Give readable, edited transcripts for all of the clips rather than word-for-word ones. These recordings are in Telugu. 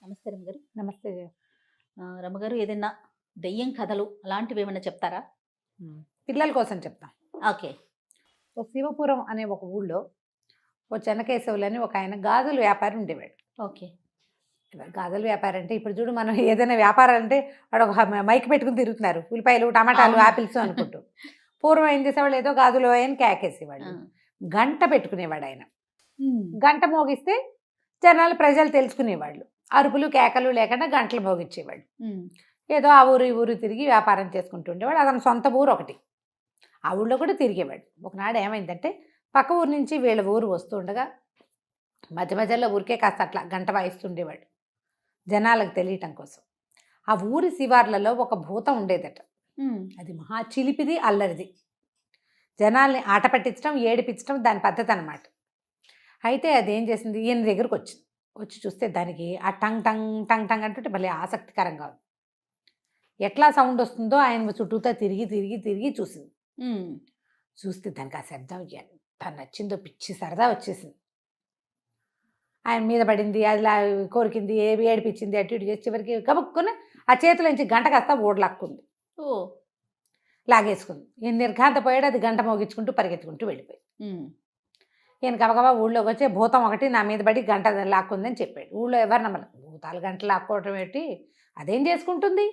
నమస్తే రమ్మగారు. నమస్తే. రమ్మగారు ఏదైనా దెయ్యం కథలు అలాంటివేమన్నా చెప్తారా? పిల్లల కోసం చెప్తాం. ఓకే. శివపురం అనే ఒక ఊళ్ళో చెన్నకేశవులు అని ఒక ఆయన గాజుల వ్యాపారి ఉండేవాడు. ఓకే. గాజుల వ్యాపారి అంటే ఇప్పుడు చూడు మనం ఏదైనా వ్యాపారం అంటే వాడు ఒక మైక్ పెట్టుకుని తిరుగుతున్నారు. ఉల్లిపాయలు, టమాటాలు, అవును. ఆపిల్స్ అనుకుంటూ. పూర్వం ఏం చేసేవాళ్ళు, ఏదో గాజులు అని కేకేసేవాళ్ళు. ఆ! గంట పెట్టుకునేవాడు ఆయన. హ్మ్. గంట మోగిస్తే ప్రజలు తెలుసుకునేవాళ్ళు. అరుపులు కేకలు లేకుండా గంటలు మోగించేవాడు. హ్మ్. ఏదో ఆ ఊరు ఈ ఊరు తిరిగి వ్యాపారం చేసుకుంటుండేవాడు. అతని సొంత ఊరు ఒకటి. ఆ ఊళ్ళో కూడా తిరిగేవాడు. ఒకనాడు ఏమైందంటే పక్క ఊరు నుంచి వీళ్ళ ఊరు వస్తూ ఉండగా మధ్య మధ్యలో ఊరికే కాస్త అట్లా గంట వాయిస్తుండేవాడు జనాలకు తెలియటం కోసం. ఆ ఊరి శివార్లలో ఒక భూతం ఉండేదట. హ్మ్. అది మహా చిలిపిది, అల్లరిది. జనాల్ని ఆట పట్టించడం, ఏడిపించడం దాని పద్ధతి అనమాట. అయితే అదేం చేసింది, ఈయన దగ్గరకు వచ్చింది. వచ్చి చూస్తే దానికి ఆ టంగ్ టంగ్ టంగ్ టంగ్ అంటుంటే భలే ఆసక్తికరంగా ఉంది. ఎట్లా సౌండ్ వస్తుందో ఆయన చుట్టూతా తిరిగి తిరిగి తిరిగి చూసింది. హ్మ్. చూస్తే దానికి ఆ శబ్దం ఎంత నచ్చిందో, పిచ్చి సరదా వచ్చేసింది. ఆయన మీద పడింది, అదిలా కోరికింది, ఏడిపించింది, అటు ఇటు చేసి చివరికి కబుక్కుని ఆ చేతిలోంచి గంట కాస్త ఓడలాక్కుంది. ఓహ్! లాగేసుకుంది. ఈయన నిర్ఘాంతపోయాడు. అది గంట మోగించుకుంటూ పరిగెత్తుకుంటూ వెళ్ళిపోయింది. హ్మ్. ఈయన గబగబా ఊళ్ళోకి వచ్చి భూతం ఒకటి నా మీద పడి గంట లాక్కుందని చెప్పాడు. ఊళ్ళో ఎవరు నమ్మరు. భూతాలు గంటలు లాక్కోవటం ఏంటి, అదేం చేసుకుంటుంది,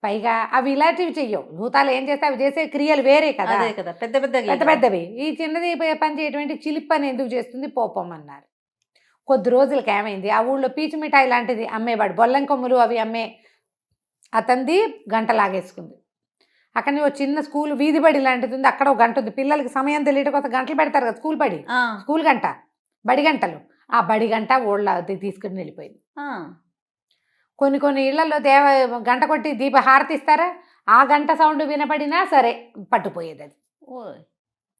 పైగా అవి ఇలాంటివి చెయ్యవు. భూతాలు ఏం చేస్తే అవి చేసే క్రియలు వేరే కదా, అదే కదా! పెద్ద పెద్దగా పెద్ద పెద్దవి. ఈ చిన్నది పని చేయటువంటి చిలిప్ పని ఎందుకు చేస్తుంది, పోపం అన్నారు. కొద్ది రోజులకి ఏమైంది, ఆ ఊళ్ళో పీచు మిఠాయి లాంటిది అమ్మేవాడు, బొల్లం కొమ్ములు అవి అమ్మే అతంది గంట లాగేసుకుంది. అక్కడని ఒక చిన్న స్కూల్ వీధి బడి లాంటిది ఉంది, అక్కడ ఒక గంట ఉంది. పిల్లలకి సమయం తెలియట కోసం గంటలు పెడతారు కదా, స్కూల్ బడి, ఆ! స్కూల్ గంట, బడి గంటలు. ఆ బడి గంట ఓళ్ళ తీసుకుని వెళ్ళిపోయింది. ఆ! కొన్ని కొన్ని ఇళ్లలో గంట కొట్టి దీప హారతిస్తారా, ఆ గంట సౌండ్ వినపడినా సరే పట్టుపోయేది అది. ఓయ్!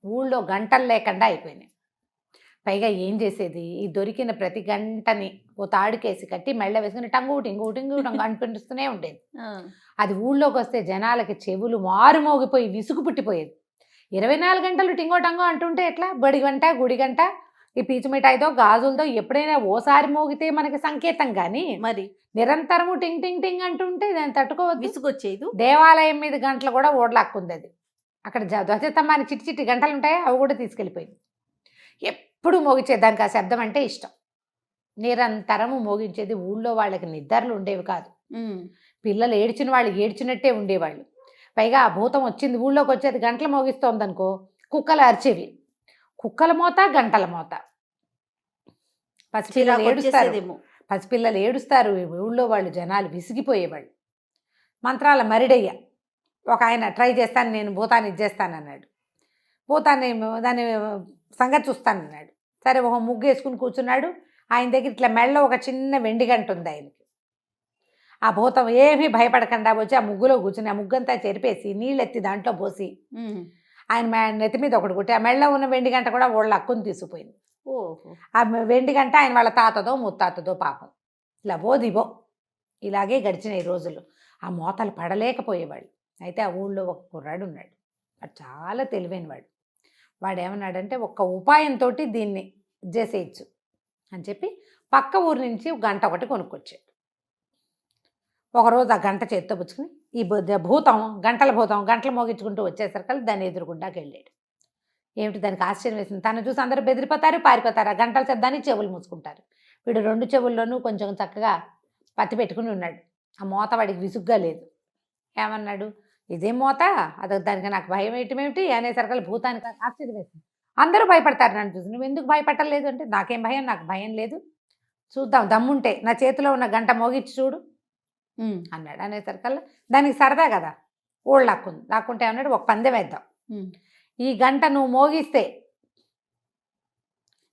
ఊళ్ళో గంటలు లేకుండా అయిపోయినాయి. పైగా ఏం చేసేది, ఈ దొరికిన ప్రతి గంటని ఓ తాడుకేసి కట్టి మెళ్ళ వేసుకుని టంగు టింగు టింగు టంగు అనిపిస్తూనే ఉండేది. ఆ! అది ఊళ్ళోకి వస్తే జనాలకి చెవులు మారుమోగిపోయి విసుగు పుట్టిపోయేది. 24 గంటలు టింగో టంగో అంటుంటే ఎట్లా, బడి గంట గుడి గంట ఈ పీచు మిఠాయితో గాజులతో ఎప్పుడైనా ఓసారి మోగితే మనకి సంకేతం, కానీ మరి నిరంతరము టింగ్ టింగ్ టింగ్ అంటుంటే దాన్ని తట్టుకోవద్దు. విసుగొచ్చేదు. దేవాలయం మీద గంటలు కూడా ఓడలాక్కుంది అది. అక్కడ ధ్వజస్తంభానికి చిట్టి చిట్టి గంటలు ఉంటాయా, అవి కూడా తీసుకెళ్ళిపోయింది. ఎప్పుడు మోగించేది, దానికి ఆ శబ్దం అంటే ఇష్టం. నిరంతరము మోగించేది. ఊళ్ళో వాళ్ళకి నిద్రలు ఉండేవి కాదు. హ్మ్. పిల్లలు ఏడ్చిన వాళ్ళు ఏడ్చినట్టే ఉండేవాళ్ళు. పైగా ఆ భూతం వచ్చింది ఊళ్ళోకి వచ్చేది గంటలు మోగిస్తోంది అనుకో, కుక్కలు అరిచేవి. కుక్కల మోత, గంటల మోత. పసిపిల్లలు ఏడుస్తారు, చిరాకొచ్చేసేదేమో. పసిపిల్లలు ఏడుస్తారు. ఊళ్ళో వాళ్ళు జనాలు విసిగిపోయేవాళ్ళు. మంత్రాల మరిడయ్య ఒక ఆయన ట్రై చేస్తాను, నేను భూతాన్ని ఇచ్చేస్తానన్నాడు. భూతాన్ని దాని సంగతి చూస్తానన్నాడు. సరే ఒక ముగ్గు వేసుకుని కూర్చున్నాడు. ఆయన దగ్గర ఇట్లా మెళ్ళో ఒక చిన్న వెండి గంట ఉంది ఆయనకి. ఆ భూతం ఏమీ భయపడకుండా వచ్చి ఆ ముగ్గులో కూర్చుని ఆ ముగ్గంతా చెరిపేసి నీళ్ళెత్తి దాంట్లో పోసి హ్మ్. ఆయన నెత్తి మీద ఒకటి కొట్టి ఆ మెళ్ళో ఉన్న వెండి గంట కూడా ఓళ్ళ అక్కుని తీసుకుపోయింది. ఓహో! ఆ వెండి గంట ఆయన వాళ్ళ తాతదో ముత్తాతదో పాపం. ఇలా దివో ఇలాగే గడిచినాయి రోజులు. ఆ మోతలు పడలేకపోయేవాళ్ళు. అయితే ఆ ఊళ్ళో ఒక కుర్రాడు ఉన్నాడు. వాడు చాలా తెలివైనవాడు. వాడు ఏమన్నాడంటే ఒక్క ఉపాయంతో దీన్ని చేసేయచ్చు అని చెప్పి పక్క ఊరు నుంచి గంట ఒకటి కొనుక్కొచ్చాడు. ఒకరోజు ఆ గంట చేత్తో పుచ్చుకుని ఈ భూతం గంటలు మోగించుకుంటూ వచ్చేసరికి దాన్ని ఎదురుగుండాకి వెళ్ళాడు. ఏమిటి, దానికి ఆశ్చర్యం వేసింది. తను చూసి అందరూ బెదిరిపోతారు, పారిపోతారు. ఆ గంటల శబ్దాన్ని చెవులు మూసుకుంటారు. వీడు 2 చెవుల్లోనూ కొంచెం చక్కగా పత్తి పెట్టుకుని ఉన్నాడు. ఆ మోత వాడికి విసుగ్గా లేదు. ఏమన్నాడు, ఇదేం మోత, అదొక దానికి నాకు భయం వేయటమేమిటి అనేసరికి భూతానికి ఆశ్చర్యం వేసింది. అందరూ భయపడతారు నన్ను చూసి, నువ్వు ఎందుకు భయపడలేదు అంటే, నాకేం భయం, నాకు భయం లేదు, చూద్దాం దమ్ముంటే నా చేతిలో ఉన్న గంట మోగించి చూడు హ్మ్. అన్నాడు. అనేసరికల్లా దానికి సరదా కదా, లాక్కుంటే అన్నాడు, ఒక పందెం వేద్దాం. హ్మ్. ఈ గంట నువ్వు మోగిస్తే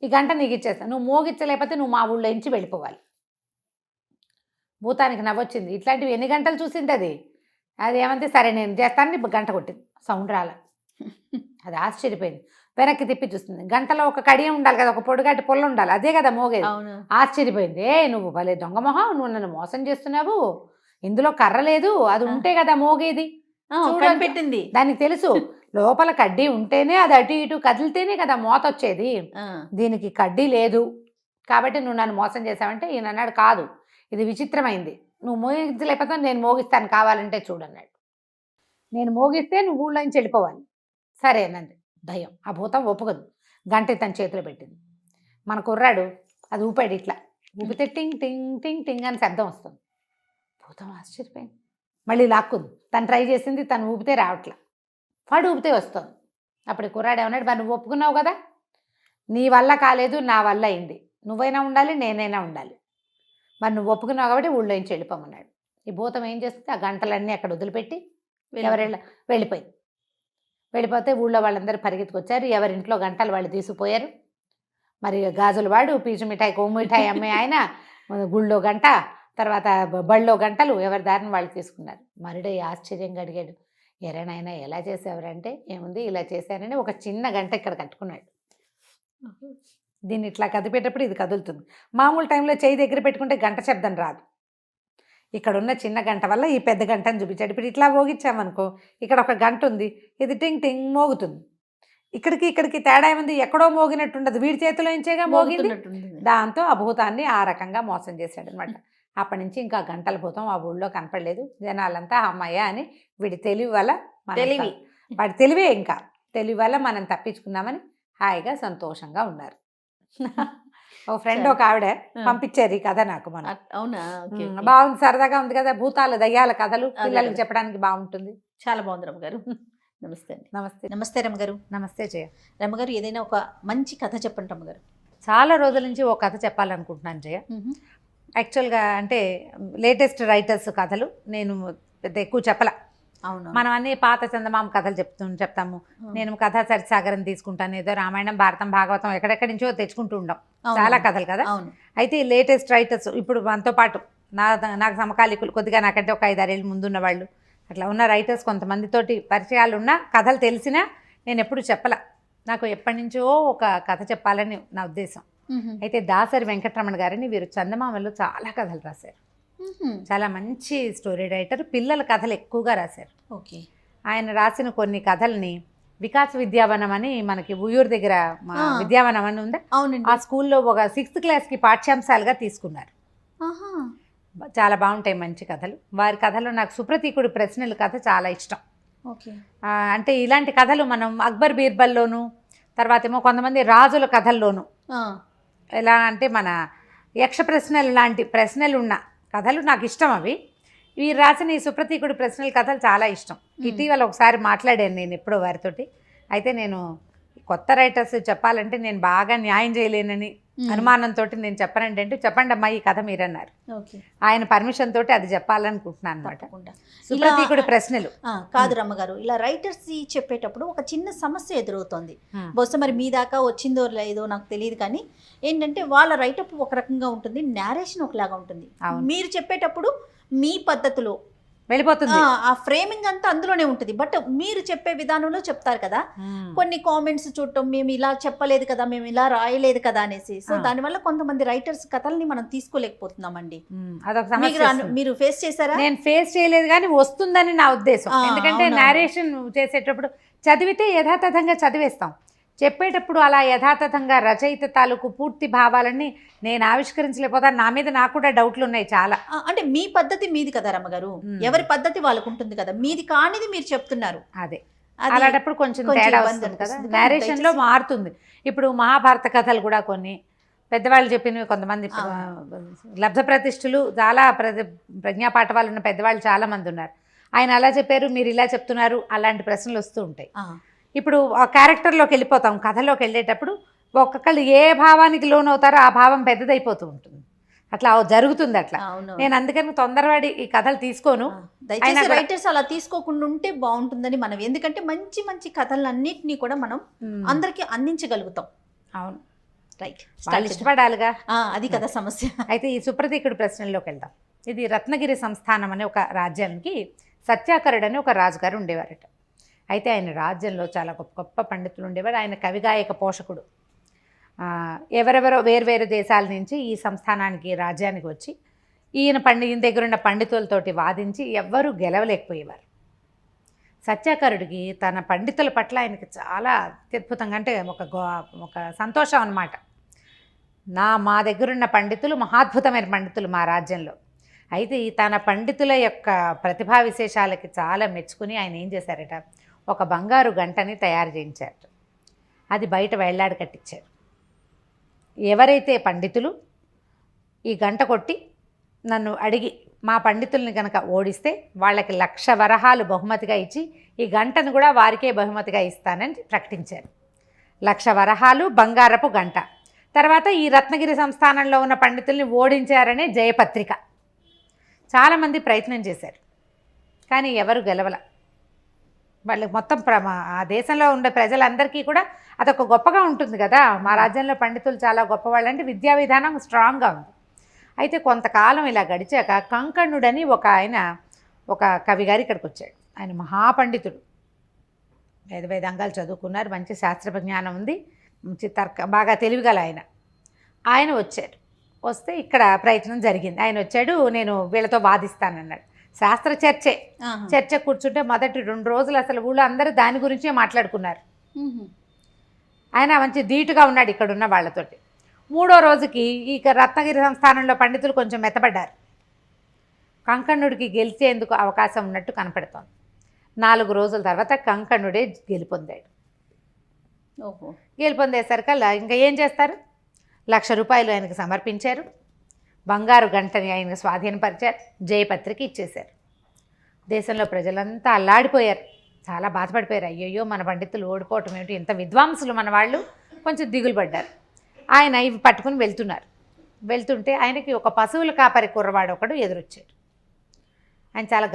ఈ గంట నీకు ఇచ్చేస్తా, నువ్వు మోగించలేకపోతే నువ్వు మా ఊళ్ళో నుంచి వెళ్ళిపోవాలి. భూతానికి నవ్వొచ్చింది. ఇట్లాంటివి ఎన్ని గంటలు చూసింది అది. అది ఏమంటే సరే నేను చేస్తాను, గంట కొట్టింది, సౌండ్ రాల. అది ఆశ్చర్యపోయింది. వెనక్కి తిప్పి చూస్తుంది. గంటలో ఒక కడియం ఉండాలి కదా, ఒక పొడుగాటి పొల్ల ఉండాలి, అదే కదా మోగేది. అవును. ఆశ్చర్యపోయింది. నువ్వు భలే దొంగ మొహం, నువ్వు నన్ను మోసం చేస్తున్నావు, ఇందులో కర్ర లేదు, అది ఉంటే కదా మోగేది. కనిపెట్టింది. దానికి తెలుసు లోపల కడ్డీ ఉంటేనే అది అటు ఇటు కదిలితేనే కదా మోత వచ్చేది. ఆ! దీనికి కడ్డీ లేదు, కాబట్టి నువ్వు నన్ను మోసం చేసావంటే ఈయన అన్నాడు, కాదు ఇది విచిత్రమైంది, నువ్వు మోగించలేకపోతే నేను మోగిస్తాను కావాలంటే చూడన్నాడు. నేను మోగిస్తే నువ్వు ఊళ్ళో నుంచి వెళ్ళిపోవాలి. సరే అన్నది దయ్యం. ఆ భూతం ఒప్పుకోదు. గంట తన చేతిలో పెట్టింది. మన కుర్రాడు అది ఊపాడు, ఇట్లా ఊపితే టింగ్ టింగ్ టింగ్ టింగ్ అని శబ్దం వస్తుంది. భూతం ఆశ్చర్యపోయింది, మళ్ళీ లాక్కుంది. తను ట్రై చేసింది, తను ఊపితే రావట్లా, వాడు ఊపితే వస్తుంది. అప్పుడు కుర్రాడు ఏమన్నాడు, మరి నువ్వు ఒప్పుకున్నావు కదా, నీ వల్ల కాలేదు నా వల్ల అయింది, నువ్వైనా ఉండాలి నేనైనా ఉండాలి, మరి నువ్వు ఒప్పుకున్నావు కాబట్టి ఊళ్ళో నుంచి వెళ్ళిపోమన్నాడు. ఈ భూతం ఏం చేస్తుంది, ఆ గంటలన్నీ అక్కడ వదిలిపెట్టి వెళ్ళిపోయింది. వెళ్ళిపోతే ఊళ్ళో వాళ్ళందరూ పరిగెత్తుకొచ్చారు, ఎవరింట్లో గంటలు వాళ్ళు తీసుకుపోయారు. మరి గాజులు వాడు, పీచు మిఠాయి, కొమ్ము మిఠాయి అమ్మే ఆయన, గుళ్ళో గంట, తర్వాత బళ్ళో గంటలు, ఎవరి దారిని వాళ్ళు తీసుకున్నారు. మరుడయ్య ఆశ్చర్యంగా అడిగాడు, ఎరేనాయన ఎలా చేసేవారంటే, ఏముంది ఇలా చేశారని ఒక చిన్న గంట ఇక్కడ కట్టుకున్నాడు. దీన్ని ఇట్లా కదిపేటప్పుడు ఇది కదులుతుంది. మామూలు టైంలో చేయి దగ్గర పెట్టుకుంటే గంట శబ్దం రాదు. ఇక్కడ ఉన్న చిన్న గంట వల్ల ఈ పెద్ద గంటను చూపించాడు. ఇప్పుడు ఇట్లా మోగించామనుకో, ఇక్కడ ఒక గంట ఉంది, ఇది టింగ్ టింగ్ మోగుతుంది. ఇక్కడికి తేడా ఏముంది, ఎక్కడో మోగినట్టు ఉండదు, వీడి చేతిలో ఇంచేగా మోగింది. దాంతో ఆ భూతాన్ని ఆ రకంగా మోసం చేశాడు అనమాట. అప్పటి నుంచి ఇంకా గంటల భూతం ఆ ఊళ్ళో కనపడలేదు. జనాలంతా అమ్మాయ అని వీడి తెలివి వల్ల, వాడి తెలివే, ఇంకా తెలివి వల్ల మనం తప్పించుకున్నామని హాయిగా సంతోషంగా ఉన్నారు. ఓ ఫ్రెండ్ ఒక ఆవిడ పంపించారు ఈ కథ నాకు. మనం అవునా, బాగుంది, సరదాగా ఉంది కదా, భూతాలు దయ్యాల కథలు పిల్లలకి చెప్పడానికి బాగుంటుంది. చాలా బాగుంది రమ్మగారు. నమస్తే అండి. నమస్తే. నమస్తే రమ్మగారు. నమస్తే జయ. రమ్మగారు, ఏదైనా ఒక మంచి కథ చెప్పండి రమ్మగారు. చాలా రోజుల నుంచి ఒక కథ చెప్పాలనుకుంటున్నాను జయ. యాక్చువల్గా అంటే లేటెస్ట్ రైటర్స్ కథలు నేను పెద్ద ఎక్కువ చెప్పలా. అవును, మనం అన్ని పాత చందమామ కథలు చెప్తాము. నేను కథా సరిసాగరం తీసుకుంటాను, ఏదో రామాయణం, భారతం, భాగవతం ఎక్కడెక్కడి నుంచో తెచ్చుకుంటూ ఉంటాం, చాలా కథలు కదా. అయితే ఈ లేటెస్ట్ రైటర్స్ ఇప్పుడు మనతో పాటు నాకు సమకాలీకులు, కొద్దిగా నాకంటే ఒక 5-6 ఏళ్ళు ముందున్న వాళ్ళు, అట్లా ఉన్న రైటర్స్ కొంతమందితోటి పరిచయాలు ఉన్న కథలు తెలిసినా నేను ఎప్పుడు చెప్పలా. నాకు ఎప్పటి నుంచో ఒక కథ చెప్పాలని నా ఉద్దేశం. అయితే దాసరి వెంకటరమణ గారిని, వీరు చందమామలో చాలా కథలు రాశారు. చాలా మంచి స్టోరీ రైటర్, పిల్లల కథలు ఎక్కువగా రాశారు. ఓకే. ఆయన రాసిన కొన్ని కథల్ని వికాస్ విద్యావనం అని మనకి ఉయ్యూరు దగ్గర విద్యావనం అని ఉందా, ఆ స్కూల్లో ఒక 6th క్లాస్కి పాఠ్యాంశాలుగా తీసుకున్నారు. చాలా బాగుంటాయి మంచి కథలు. వారి కథలో నాకు సుప్రతీకుడి ప్రశ్నల కథ చాలా ఇష్టం. అంటే ఇలాంటి కథలు మనం అక్బర్ బీర్బల్లోను, తర్వాత ఏమో కొంతమంది రాజుల కథల్లోను, ఎలా అంటే మన యక్ష ప్రశ్నలు లాంటి ప్రశ్నలు ఉన్న కథలు నాకు ఇష్టం. అవి వీరు రాసిన ఈ సుప్రతీకుడి ప్రశ్నల కథలు చాలా ఇష్టం. ఇటీవల ఒకసారి మాట్లాడాను నేను ఎప్పుడో వారితోటి. అయితే నేను కొత్త రైటర్స్ చెప్పాలంటే నేను బాగా న్యాయం చేయలేనని అనుమానంతో నేను చెప్పనండి అంటే, చెప్పండి అమ్మా ఈ కథ మీరన్నారు. ఆయన పర్మిషన్ తోటి అది చెప్పాలనుకుంటున్నాను అనమాట. సుప్రతీకుడి ప్రశ్నలు కాదు రమ్మగారు, ఇలా రైటర్స్ చెప్పేటప్పుడు ఒక చిన్న సమస్య ఎదురవుతుంది. బహుశా మరి మీ దాకా వచ్చిందో లేదో నాకు తెలియదు, కానీ ఏంటంటే వాళ్ళ రైటప్ ఒక రకంగా ఉంటుంది, నేరేషన్ ఒకలాగా ఉంటుంది. మీరు చెప్పేటప్పుడు మీ పద్ధతిలో వెళ్ళిపోతుంది, ఆ ఫ్రేమింగ్ అంతా అందులోనే ఉంటుంది. బట్ మీరు చెప్పే విధానంలో చెప్తారు కదా, కొన్ని కామెంట్స్ చూడటం, మేము ఇలా చెప్పలేదు కదా, మేము ఇలా రాయలేదు కదా అనేసి. సో దానివల్ల కొంతమంది రైటర్స్ కథల్ని మనం తీసుకోలేకపోతున్నామండి. మీరు ఫేస్ చేశారా? నేను ఫేస్ చేయలేదు, కానీ వస్తుందని నా ఉద్దేశం. ఎందుకంటే నేరేషన్ చేసేటప్పుడు చదివితే యథాతథంగా చదివేస్తాం, చెప్పేటప్పుడు అలా యథాతథంగా రచయిత తాలూకు పూర్తి భావాలన్నీ నేను ఆవిష్కరించలేకపోతాను. నా మీద నాకు కూడా డౌట్లు ఉన్నాయి చాలా. అంటే మీ పద్ధతి మీది కదా రమ్మగారు, ఎవరి పద్ధతి వాళ్ళకు ఉంటుంది కదా, మీది కానిది మీరు చెప్తున్నారు. అదే అలాంటప్పుడు కొంచెం తేడా వస్తుంది కదా, నేరేషన్లో మారుతుంది. ఇప్పుడు మహాభారత కథలు కూడా కొన్ని పెద్దవాళ్ళు చెప్పినవి, కొంతమంది లబ్ధ ప్రతిష్ఠులు చాలా ప్రజ్ఞాపాఠ వాళ్ళు ఉన్న పెద్దవాళ్ళు చాలా మంది ఉన్నారు. ఆయన అలా చెప్పారు, మీరు ఇలా చెప్తున్నారు, అలాంటి ప్రశ్నలు వస్తూ ఉంటాయి. ఇప్పుడు ఆ క్యారెక్టర్లోకి వెళ్ళిపోతాం, కథలోకి వెళ్ళేటప్పుడు ఒక్కొక్కళ్ళు ఏ భావానికి లోనవుతారో ఆ భావం పెద్దదైపోతూ ఉంటుంది. అట్లా జరుగుతుంది. అట్లా నేను అందుకని తొందరపడి ఈ కథలు తీసుకోను. దయచేసి రైటర్స్ అలా తీసుకోకుండా ఉంటే బాగుంటుందని మనం, ఎందుకంటే మంచి మంచి కథలన్నింటినీ కూడా మనం అందరికీ అందించగలుగుతాం. అవును, రైట్, వాళ్ళు ఇష్టపడాలిగా, అది కదా సమస్య. అయితే ఈ సుప్రతీకుడి ప్రశ్నల్లోకి వెళ్దాం. ఇది రత్నగిరి సంస్థానం అనే ఒక రాజ్యానికి సత్యాకరుడు అని ఒక రాజుగారు ఉండేవారట. అయితే ఆయన రాజ్యంలో చాలా గొప్ప గొప్ప పండితులు ఉండేవారు. ఆయన కవిగాయక పోషకుడు. ఎవరెవరో వేర్వేరు దేశాల నుంచి ఈ సంస్థానానికి, రాజ్యానికి వచ్చి ఈయన దగ్గర ఉన్న పండితులతోటి వాదించి ఎవ్వరూ గెలవలేకపోయేవారు. సత్యాకరుడికి తన పండితుల పట్ల ఆయనకి చాలా అత్యద్భుతంగా, అంటే ఒక సంతోషం అన్నమాట. మా దగ్గరున్న పండితులు మహాద్భుతమైన పండితులు మా రాజ్యంలో. అయితే తన పండితుల యొక్క ప్రతిభా విశేషాలకి చాలా మెచ్చుకుని ఆయన ఏం చేశారట, ఒక బంగారు గంటని తయారు చేయించారు. అది బయట వేళ్లాడి కట్టించారు. ఎవరైతే పండితులు ఈ గంట కొట్టి నన్ను అడిగి మా పండితుల్ని కనుక ఓడిస్తే వాళ్ళకి 1,00,000 వరహాలు బహుమతిగా ఇచ్చి ఈ గంటను కూడా వారికే బహుమతిగా ఇస్తానని ప్రకటించారు. 1,00,000 వరహాలు బంగారపు గంట. తర్వాత ఈ రత్నగిరి సంస్థానంలో ఉన్న పండితుల్ని ఓడించారనే జయపత్రిక. చాలామంది ప్రయత్నం చేశారు, కానీ ఎవరు గెలవల. వాళ్ళకి మొత్తం ఆ దేశంలో ఉండే ప్రజలందరికీ కూడా అదొక గొప్పగా ఉంటుంది కదా, మా రాజ్యంలో పండితులు చాలా గొప్పవాళ్ళు అంటే విద్యా విధానం స్ట్రాంగ్గా ఉంది. అయితే కొంతకాలం ఇలా గడిచాక కంకణుడని ఒక కవి గారు ఇక్కడికి వచ్చాడు. ఆయన మహాపండితుడు, వేదాంగాలు చదువుకున్నారు, మంచి శాస్త్ర జ్ఞానం ఉంది, మంచి బాగా తెలివిగల ఆయన వచ్చారు. వస్తే ఇక్కడ ప్రయత్నం జరిగింది. ఆయన వచ్చాడు, నేను వీళ్ళతో వాదిస్తానన్నాడు. శాస్త్ర చర్చ కూర్చుంటే మొదటి 2 రోజులు అసలు ఊళ్ళో అందరూ దాని గురించే మాట్లాడుకున్నారు. ఆయన మంచి ధీటుగా ఉన్నాడు ఇక్కడున్న వాళ్ళతోటి. 3వ రోజుకి ఈ రత్నగిరి సంస్థానంలో పండితులు కొంచెం మెత్తపడ్డారు. కంకణుడికి గెలిచేందుకు అవకాశం ఉన్నట్టు కనపడుతోంది. 4 రోజుల తర్వాత కంకణుడే గెలుపొందాడు. గెలుపొందేసరికల్లా ఇంకా ఏం చేస్తారు, 1,00,000 రూపాయలు ఆయనకు సమర్పించారు, బంగారు గంటని ఆయనకు స్వాధీనపరిచారు, జయపత్రిక ఇచ్చేశారు. దేశంలో ప్రజలంతా అల్లాడిపోయారు, చాలా బాధపడిపోయారు. అయ్యయ్యో మన పండితులు ఓడిపోవటం ఏమిటి, ఇంత విద్వాంసులు మన వాళ్ళు, కొంచెం దిగులు పడ్డారు. ఆయన ఇవి పట్టుకుని వెళ్తుంటే ఆయనకి ఒక పశువుల కాపరి కుర్రవాడు ఒకడు ఎదురొచ్చాడు. ఆయన చాలా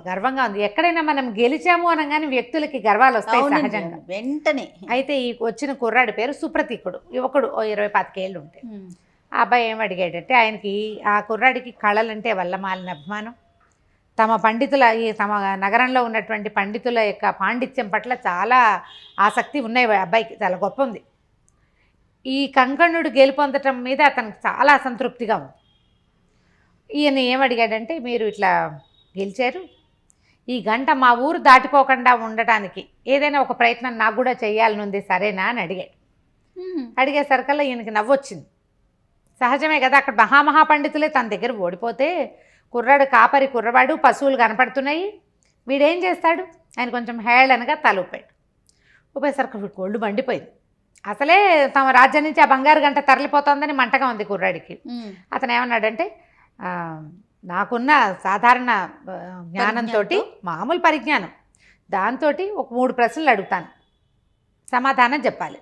గర్వంగా ఉంది. ఎక్కడైనా మనం గెలిచాము అనగానే వ్యక్తులకి గర్వాలు వస్తాయి సహజంగా, వెంటనే. అయితే ఈ వచ్చిన కుర్రాడి పేరు సుప్రతీకుడు, యువకుడు, 20-25 ఏళ్ళు ఉంటాయి. ఆ అబ్బాయి ఏం అడిగాడంటే, ఆయనకి ఆ కుర్రాడికి కళలంటే వల్లమాలిన అభిమానం, తమ నగరంలో ఉన్నటువంటి పండితుల యొక్క పాండిత్యం పట్ల చాలా ఆసక్తి ఉన్నాయి. అబ్బాయికి చాలా గొప్ప ఉంది. ఈ కంకణుడు గెలుపొందటం మీద అతనికి చాలా అసంతృప్తిగా ఉంది. ఈయన ఏమడిగాడంటే, మీరు ఇట్లా గెలిచారు, ఈ గంట మా ఊరు దాటిపోకుండా ఉండటానికి ఏదైనా ఒక ప్రయత్నం నాకు కూడా చేయాలని ఉంది, సరేనా అని అడిగాడు. అడిగేసరికల్లా ఈయనకి నవ్వొచ్చింది. సహజమే కదా, అక్కడ మహాపండితులే తన దగ్గర ఓడిపోతే, కుర్రవాడు పశువులు కనపడుతున్నాయి, వీడేం చేస్తాడు, ఆయన కొంచెం హేళనగా తల ఊపాడు. ఊపేసరికి వీడికి ఒళ్ళు మండిపోయింది. అసలే తమ రాజ్యం నుంచి ఆ బంగారు గంట తరలిపోతుందని మంటగా ఉంది కుర్రాడికి. అతను ఏమన్నాడంటే, నాకున్న సాధారణ జ్ఞానంతో, మామూలు పరిజ్ఞానం దాంతో ఒక 3 ప్రశ్నలు అడుగుతాను, సమాధానం చెప్పాలి.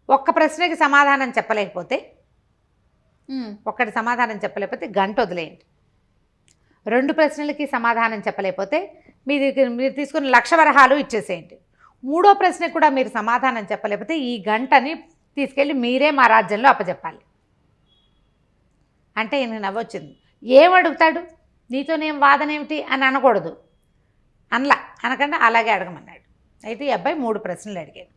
ఒక్క ప్రశ్నకి సమాధానం చెప్పలేకపోతే గంట వదిలేయండి. 2 ప్రశ్నలకి సమాధానం చెప్పలేకపోతే మీరు తీసుకున్న 1,00,000 వరహాలు ఇచ్చేసేయండి. 3వ ప్రశ్నకు కూడా మీరు సమాధానం చెప్పలేకపోతే ఈ గంటని తీసుకెళ్ళి మీరే మా రాజ్యంలో అప్పచెప్పాలి అంటే ఈయన నవ్వొచ్చింది. ఏమడుగుతాడు, నీతోనేం వాదనేమిటి అని అనకూడదు, అనకుండా అలాగే అడగమన్నాడు. అయితే ఈ అబ్బాయి 3 ప్రశ్నలు అడిగాడు.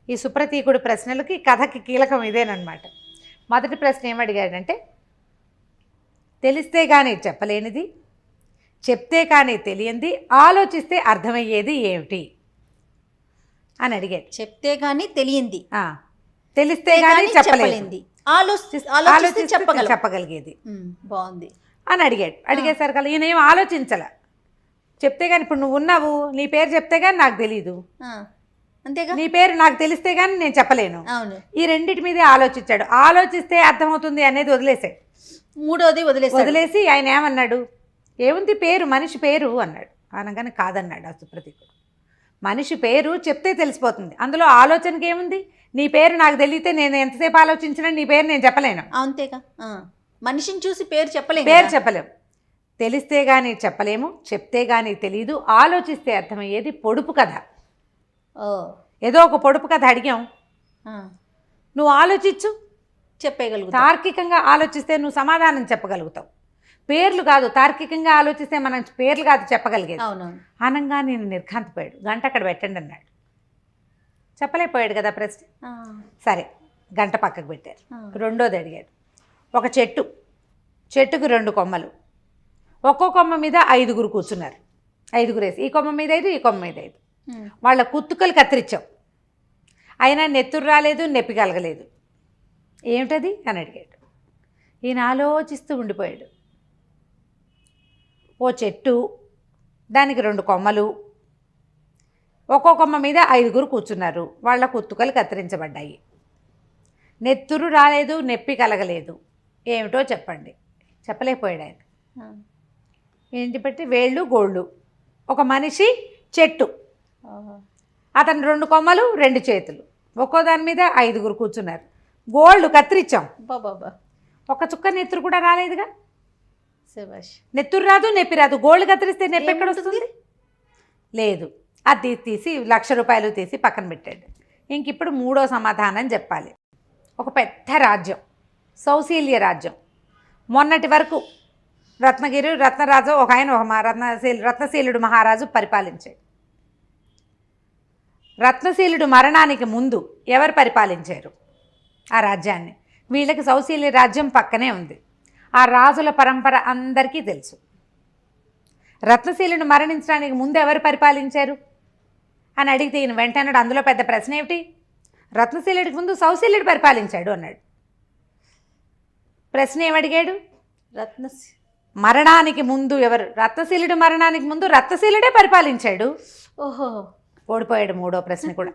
ఈ సుప్రతీకుడు ప్రశ్నలకి కథకి కీలకం ఇదేనమాట. మొదటి ప్రశ్న ఏమడిగాడంటే, తెలిస్తే కానీ చెప్పలేనిది, చెప్తే కానీ తెలియంది, ఆలోచిస్తే అర్థమయ్యేది ఏమిటి అని అడిగాడు. చెప్తే కానీ తెలియంది, తెలిస్తే కానీ చెప్పలేనిది, ఆలోచిస్తే చెప్పగలిగేది, బాగుంది అని అడిగాడు. అడిగేసరికి ఈయన ఏం ఆలోచించాల. చెప్తే కానీ, ఇప్పుడు నువ్వు ఉన్నావు, నీ పేరు చెప్తే కానీ నాకు తెలీదు, అంతేగా, నీ పేరు నాకు తెలిస్తే కానీ నేను చెప్పలేను. ఈ రెండింటి మీదే ఆలోచించాడు. ఆలోచిస్తే అర్థమవుతుంది అనేది వదిలేసాడు. 3వది వదిలేసి ఆయన ఏమన్నాడు, ఏముంది పేరు, మనిషి పేరు అన్నాడు. అనగానే కాదన్నాడు ఆ సుప్రతీకుడు. మనిషి పేరు చెప్తే తెలిసిపోతుంది, అందులో ఆలోచనకి ఏముంది, నీ పేరు నాకు తెలియతే నేను ఎంతసేపు ఆలోచించినా నీ పేరు నేను చెప్పలేను. అంతేగా, మనిషిని చూసి పేరు చెప్పలేము. తెలిస్తే కానీ చెప్పలేము, చెప్తే కానీ తెలియదు, ఆలోచిస్తే అర్థమయ్యేది పొడుపు కథ. ఏదో ఒక పొడుపు కథ అడిగాం, నువ్వు ఆలోచించు, చెప్పగలుగుతావు. తార్కికంగా ఆలోచిస్తే నువ్వు సమాధానం చెప్పగలుగుతావు. పేర్లు కాదు, తార్కికంగా ఆలోచిస్తే మనం పేర్లు కాదు చెప్పగలిగేది. అనంగా నేను నిర్ఘాంతపోయాడు. గంట అక్కడ పెట్టండి అన్నాడు. చెప్పలేకపోయాడు కదా ప్రశ్న. సరే గంట పక్కకు పెట్టారు. 2వది అడిగాడు. ఒక చెట్టుకు 2 కొమ్మలు, ఒక్కో కొమ్మ మీద 5గురు కూర్చున్నారు. 5గురు వేసి ఈ కొమ్మ మీద 5, ఈ కొమ్మ మీద 5. వాళ్ళ కుత్తుకలు కత్తిరించావు, అయినా నెత్తురు రాలేదు, నొప్పి కలగలేదు. ఏమిటది అని అడిగాడు. ఈయన ఆలోచిస్తూ ఉండిపోయాడు. ఓ చెట్టు, దానికి 2 కొమ్మలు, ఒక్కో కొమ్మ మీద 5 కూర్చున్నారు. వాళ్ళ కుత్తుకలు కత్తిరించబడ్డాయి. నెత్తురు రాలేదు, నొప్పి కలగలేదు. ఏమిటో చెప్పండి. చెప్పలేకపోయాడు ఆయన. ఏంటి బట్టి వేళ్ళు గోళ్ళు, ఒక మనిషి, చెట్టు, అతను 2 కొమ్మలు 2 చేతులు, ఒక్కో దాని మీద 5 కూర్చున్నారు. గోళ్ళు కత్తిరించాం, బాబా ఒక చుక్క నెత్తురు కూడా రాలేదుగా. శభాష్. నెత్తురు రాదు, నొప్పి రాదు. గోళ్ళు కత్తిరిస్తే నొప్పి ఎక్కడ వస్తుంది? లేదు. అది తీసి 1,00,000 రూపాయలు తీసి పక్కన పెట్టాడు. ఇంక ఇప్పుడు 3వ సమాధానం చెప్పాలి. ఒక పెద్ద రాజ్యం, సౌశీల్య రాజ్యం. మొన్నటి వరకు రత్నరాజు ఒక ఆయన, రత్నశీలుడు మహారాజు పరిపాలించాడు. రత్నశీలుడు మరణానికి ముందు ఎవరు పరిపాలించారు ఆ రాజ్యాన్ని? వీళ్ళకి సౌశీల్య రాజ్యం పక్కనే ఉంది. ఆ రాజుల పరంపర అందరికీ తెలుసు. రత్నశీలుడు మరణించడానికి ముందు ఎవరు పరిపాలించారు అని అడిగితే ఈయన వెంటనే అందులో పెద్ద ప్రశ్న ఏమిటి? రత్నశీలుడికి ముందు సౌశీల్యుడు పరిపాలించాడు అన్నాడు. ప్రశ్న ఏమడిగాడు? మరణానికి ముందు ఎవరు? రత్నశీలుడు మరణానికి ముందు రత్నశీలుడే పరిపాలించాడు. ఓహో, ఓడిపోయాడు 3వ ప్రశ్న కూడా.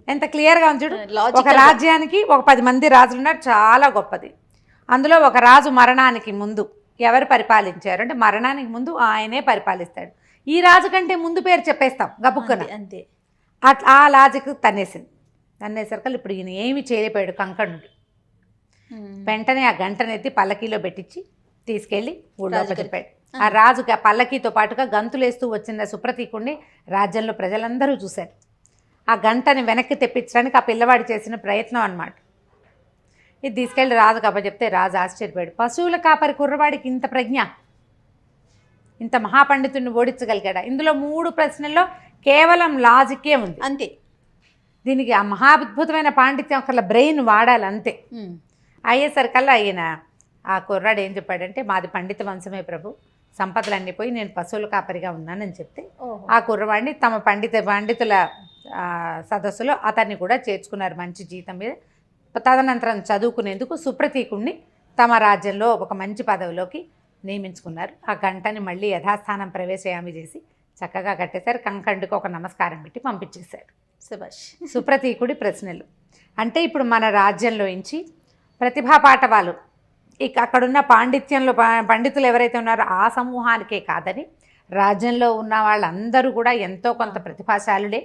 ఎంత క్లియర్గా ఉంది చూడు. ఒక రాజ్యానికి ఒక 10 మంది రాజులు ఉన్నారు, చాలా గొప్పది. అందులో ఒక రాజు మరణానికి ముందు ఎవరు పరిపాలించారు అంటే మరణానికి ముందు ఆయనే పరిపాలిస్తాడు. ఈ రాజు కంటే ముందు పేరు చెప్పేస్తాం గబుక్కన, అంతే. అట్లా ఆ లాజిక్ తన్నేసరికి ఇప్పుడు ఈయన ఏమి చేయలేకపోయాడు కంకణుడు. వెంటనే ఆ గంటనెత్తి పల్లకీలో పెట్టించి తీసుకెళ్ళి ఊళ్ళో చెప్పాడు. ఆ రాజుకి ఆ పల్లకీతో పాటుగా గంతులేస్తూ వచ్చిన సుప్రతీకుడిని రాజ్యంలో ప్రజలందరూ చూశారు. ఆ గంటని వెనక్కి తెప్పించడానికి ఆ పిల్లవాడు చేసిన ప్రయత్నం అన్నమాట. ఇది తీసుకెళ్ళి రాజుకు అప్పచెప్తే రాజు ఆశ్చర్యపోయాడు. పశువుల కాపరి కుర్రవాడికి ఇంత ప్రజ్ఞ, ఇంత మహాపండితుడిని ఓడించగలిగాడా? ఇందులో 3 ప్రశ్నల్లో కేవలం లాజిక్కే ఉంది, అంతే. దీనికి ఆ మహాద్భుతమైన పాండిత్యం అక్కడ బ్రెయిన్ వాడాలి అంతే. అయ్యేసరికల్లా ఆయన ఆ కుర్రాడు ఏం చెప్పాడంటే, మాది పండిత వంశమే ప్రభు, సంపదలన్నీ పోయి నేను పశువుల కాపరిగా ఉన్నానని చెప్తే ఆ కుర్రవాడిని తమ పండితుల సదస్సులో అతన్ని కూడా చేర్చుకున్నారు మంచి జీతం మీద. తదనంతరం చదువుకునేందుకు సుప్రతీకుణ్ణి తమ రాజ్యంలో ఒక మంచి పదవిలోకి నియమించుకున్నారు. ఆ గంటని మళ్ళీ యథాస్థానం ప్రవేశయామి చేసి చక్కగా కట్టేశారు. కంకండుకు ఒక నమస్కారం పెట్టి పంపించేశారు. శభాష్. సుప్రతీకుడి ప్రశ్నలు అంటే ఇప్పుడు మన రాజ్యంలో నుంచి ప్రతిభా పాఠవాలు ఇక అక్కడున్న పాండిత్యంలో పండితులు ఎవరైతే ఉన్నారో ఆ సమూహానికే కాదని రాజ్యంలో ఉన్న వాళ్ళందరూ కూడా ఎంతో కొంత ప్రతిభాశాలుడే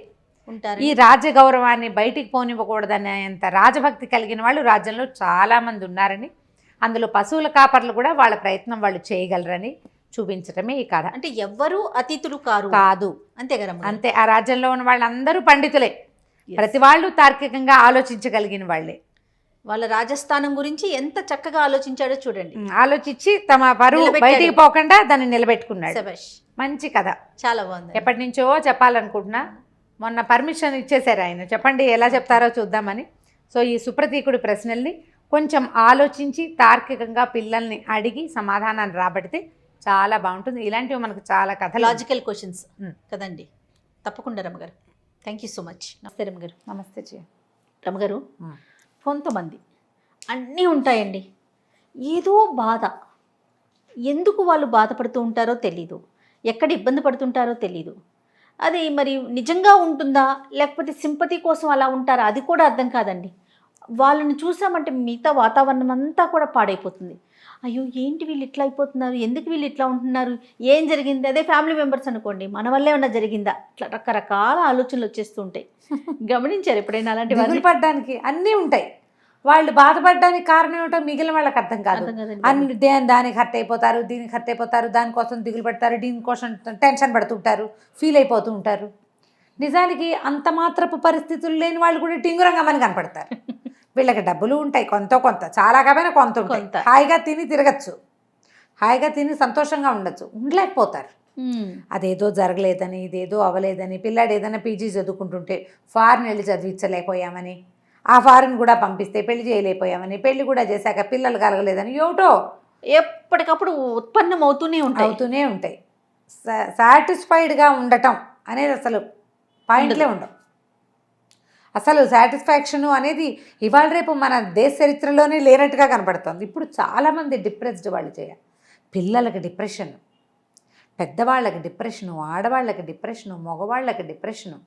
ఉంటారు. ఈ రాజ్య గౌరవాన్ని బయటికి పోనివ్వకూడదనేంత రాజభక్తి కలిగిన వాళ్ళు రాజ్యంలో చాలామంది ఉన్నారని, అందులో పశువుల కాపర్లు కూడా వాళ్ళ ప్రయత్నం వాళ్ళు చేయగలరని చూపించడమే ఈ కథ. అంటే ఎవ్వరూ అతిథులు కాదు, అంతే కదా. అంతే. ఆ రాజ్యంలో ఉన్న వాళ్ళందరూ పండితులే, ప్రతి వాళ్ళు తార్కికంగా ఆలోచించగలిగిన వాళ్ళే. వాళ్ళ రాజస్థానం గురించి ఎంత చక్కగా ఆలోచించాడో చూడండి. ఆలోచించి తమ పరువు బయటికి పోకుండా దాన్ని నిలబెట్టుకున్నాడు. శభాష్. మంచి కథ, చాలా బాగుంది. ఎప్పటి నుంచో చెప్పాలనుకుంటున్నా, మొన్న పర్మిషన్ ఇచ్చేశారు ఆయన. చెప్పండి ఎలా చెప్తారో చూద్దామని. సో ఈ సుప్రతీకుడి ప్రశ్నల్ని కొంచెం ఆలోచించి తార్కికంగా పిల్లల్ని అడిగి సమాధానాన్ని రాబడితే చాలా బాగుంటుంది. ఇలాంటివి మనకు చాలా కథ, లాజికల్ క్వశ్చన్స్ కదండి. తప్పకుండా రమగారు, థ్యాంక్ యూ సో మచ్. నమస్తే రమగారు. నమస్తే రమగారు. కొంతమంది అన్నీ ఉంటాయండి, ఏదో బాధ, ఎందుకు వాళ్ళు బాధపడుతూ ఉంటారో తెలీదు, ఎక్కడ ఇబ్బంది పడుతుంటారో తెలీదు. అది మరి నిజంగా ఉంటుందా లేకపోతే సింపతి కోసం అలా ఉంటారా అది కూడా అర్థం కాదండి. వాళ్ళని చూసామంటే మిగతా వాతావరణం అంతా కూడా పాడైపోతుంది. అయ్యో ఏంటి వీళ్ళు ఇట్లా అయిపోతున్నారు, ఎందుకు వీళ్ళు ఇట్లా ఉంటున్నారు, ఏం జరిగింది? అదే ఫ్యామిలీ మెంబర్స్ అనుకోండి, మన వల్లే ఏమన్నా జరిగిందా, ఇట్లా రకరకాల ఆలోచనలు వచ్చేస్తూ ఉంటాయి. గమనించారు ఎప్పుడైనా అలాంటి? పడ్డానికి అన్నీ ఉంటాయి. వాళ్ళు బాధపడడానికి కారణం ఏమిటో మిగిలిన వాళ్ళకి అర్థం కాదు. అన్ని దానికి హర్ట్ అయిపోతారు, దీనికి హర్ట్ అయిపోతారు, దానికోసం దిగులు పడతారు, దీనికోసం టెన్షన్ పడుతుంటారు, ఫీల్ అయిపోతూ ఉంటారు. నిజానికి అంత మాత్రపు పరిస్థితులు లేని వాళ్ళు కూడా టింగురంగమని కనపడతారు. వీళ్ళకి డబ్బులు ఉంటాయి, కొంత చాలా కాకపోయినా కొంత ఉంటాయి. హాయిగా తిని తిరగచ్చు, హాయిగా తిని సంతోషంగా ఉండొచ్చు, ఉండలేకపోతారు. అదేదో జరగలేదని, ఇదేదో అవ్వలేదని, పిల్లాడు ఏదైనా పీజీ చదువుకుంటుంటే ఫారెన్ వెళ్ళి చదివించలేకపోయామని, ఆ ఫారెన్ కూడా పంపిస్తే పెళ్లి చేయలేకపోయామని, పెళ్లి కూడా చేశాక పిల్లలు కలగలేదని, ఏమిటో ఎప్పటికప్పుడు ఉత్పన్నం అవుతూనే ఉంటాయి. సాటిస్ఫైడ్గా ఉండటం అనేది అసలు పాయింట్లే ఉండవు. అసలు సాటిస్ఫాక్షను అనేది ఇవాళ రేపు మన దేశ చరిత్రలోనే లేనట్టుగా కనపడుతుంది. ఇప్పుడు చాలామంది డిప్రెస్డ్ వాళ్ళు చేయాలి. పిల్లలకి డిప్రెషన్, పెద్దవాళ్ళకి డిప్రెషను, ఆడవాళ్ళకి డిప్రెషను, మగవాళ్ళకి డిప్రెషను.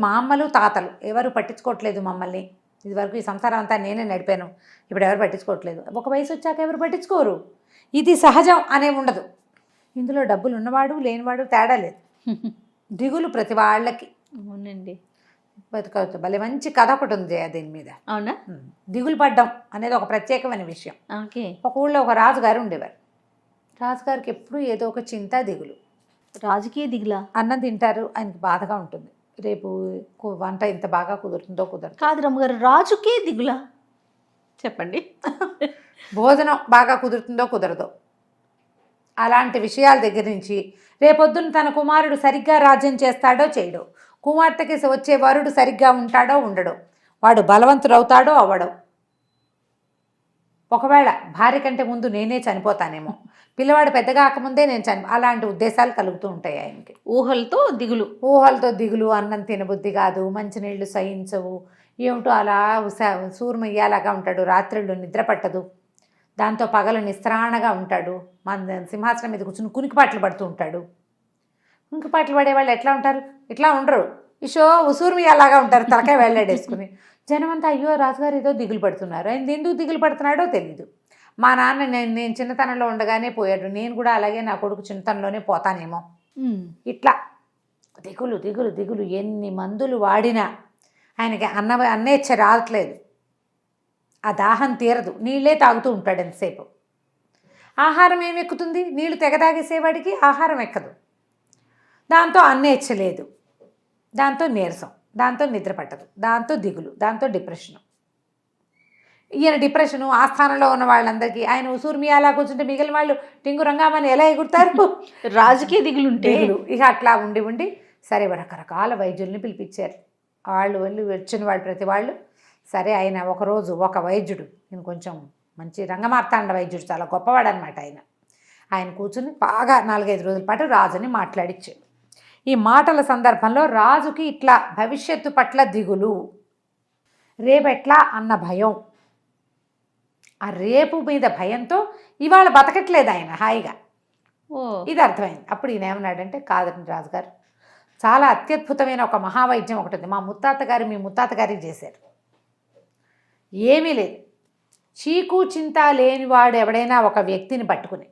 మా అమ్మలు తాతలు ఎవరు పట్టించుకోవట్లేదు మమ్మల్ని. ఇదివరకు ఈ సంసారం అంతా నేనే నడిపాను, ఇప్పుడు ఎవరు పట్టించుకోవట్లేదు. ఒక వయసు వచ్చాక ఎవరు పట్టించుకోరు. ఇది సహజం అనే ఉండదు. ఇందులో డబ్బులు ఉన్నవాడు లేనివాడు తేడా లేదు. దిగులు ప్రతి వాళ్ళకి. అవునండి. బతకవచ్చు. భలే మంచి కథ ఒకటి ఉంది దీని మీద. అవునా? దిగులు పడ్డం అనేది ఒక ప్రత్యేకమైన విషయం. ఓకే. ఒక ఊళ్ళో ఒక రాజుగారు ఉండేవారు. రాజుగారికి ఎప్పుడూ ఏదో ఒక చింత దిగులు. రాజకీయ దిగులా? అన్నం తింటారు, ఆయనకి బాధగా ఉంటుంది. రేపు వంట ఇంత బాగా కుదురుతుందో కుదరదు. కాదు రమ్మగారు, రాజుకే దిగులా? చెప్పండి. భోజనం బాగా కుదురుతుందో కుదరదో అలాంటి విషయాల దగ్గర నుంచి రేపొద్దున తన కుమారుడు సరిగ్గా రాజ్యం చేస్తాడో చేయడో, కుమార్తెకి వచ్చే వరుడు సరిగ్గా ఉంటాడో ఉండడో, వాడు బలవంతుడవుతాడో అవ్వడో, ఒకవేళ భార్య కంటే ముందు నేనే చనిపోతానేమో, పిల్లవాడు పెద్దగా కాకముందే నేను అలాంటి ఉద్దేశాలు కలుగుతూ ఉంటాయి ఆయనకి. ఊహలతో దిగులు. ఊహలతో దిగులు. అన్నం తినబుద్ధి కాదు, మంచినీళ్ళు సహించవు, ఏమిటో అలా సూర్మయ్యేలాగా ఉంటాడు. రాత్రిళ్ళు నిద్ర పట్టదు, దాంతో పగలు నిస్త్రాణగా ఉంటాడు. మన సింహాసనం మీద కూర్చుని కునికిపాట్లు పడుతూ ఉంటాడు. కునికిపాట్లు పడేవాళ్ళు ఎట్లా ఉంటారు? ఇట్లా ఉండరు, ఇషో ఉసూర్మియాలాగా ఉంటారు, తలకాయ వెళ్ళాడేసుకుని. జనమంతా అయ్యో రాజుగారు ఏదో దిగులు పడుతున్నారు. ఆయన ఎందుకు దిగులు పడుతున్నాడో తెలీదు. మా నాన్న నేను చిన్నతనంలో ఉండగానే పోయాడు, నేను కూడా అలాగే నా కొడుకు చిన్నతనంలోనే పోతానేమో. ఇట్లా దిగులు దిగులు దిగులు. ఎన్ని మందులు వాడినా ఆయనకి అన్నేచ్ఛ రావట్లేదు. ఆ దాహం తీరదు, నీళ్ళే తాగుతూ ఉంటాడు ఎంతసేపు. ఆహారం ఏమి ఎక్కుతుంది? నీళ్లు తెగదాగేసేవాడికి ఆహారం ఎక్కదు. దాంతో అన్నేచ్ఛ లేదు, దాంతో నీరసం, దాంతో నిద్ర పట్టదు, దాంతో దిగులు, దాంతో డిప్రెషను. ఈయన డిప్రెషను ఆ స్థానంలో ఉన్న వాళ్ళందరికీ, ఆయన ఉసూర్మి అలా కూర్చుంటే మిగిలిన వాళ్ళు టింగు రంగామని ఎలా ఎగురుతారు? రాజకీయ దిగులుంటే దిగులు. ఇక అట్లా ఉండి ఉండి సరే రకరకాల వైద్యుల్ని పిలిపించారు. వాళ్ళు వచ్చిన వాళ్ళు ప్రతి వాళ్ళు సరే. ఆయన ఒకరోజు ఒక వైద్యుడు, నేను కొంచెం మంచి రంగమార్తాండ వైద్యుడు, చాలా గొప్పవాడు అనమాట ఆయన కూర్చుని బాగా 4-5 రోజుల పాటు రాజుని మాట్లాడిచ్చాడు. ఈ మాటల సందర్భంలో రాజుకి ఇట్లా భవిష్యత్తు పట్ల దిగులు, రేపెట్లా అన్న భయం, ఆ రేపు మీద భయంతో ఇవాళ బతకట్లేదు ఆయన హాయిగా. ఇది అర్థమైంది. అప్పుడు ఈయన ఏమన్నాడంటే, కాదండి రాజుగారు, చాలా అత్యద్భుతమైన ఒక మహావైద్యం ఒకటి ఉంది, మా ముత్తాత గారు మీ ముత్తాత గారికి చేశారు. ఏమీ లేదు, చీకు చింత లేనివాడు ఎవడైనా ఒక వ్యక్తిని పట్టుకుని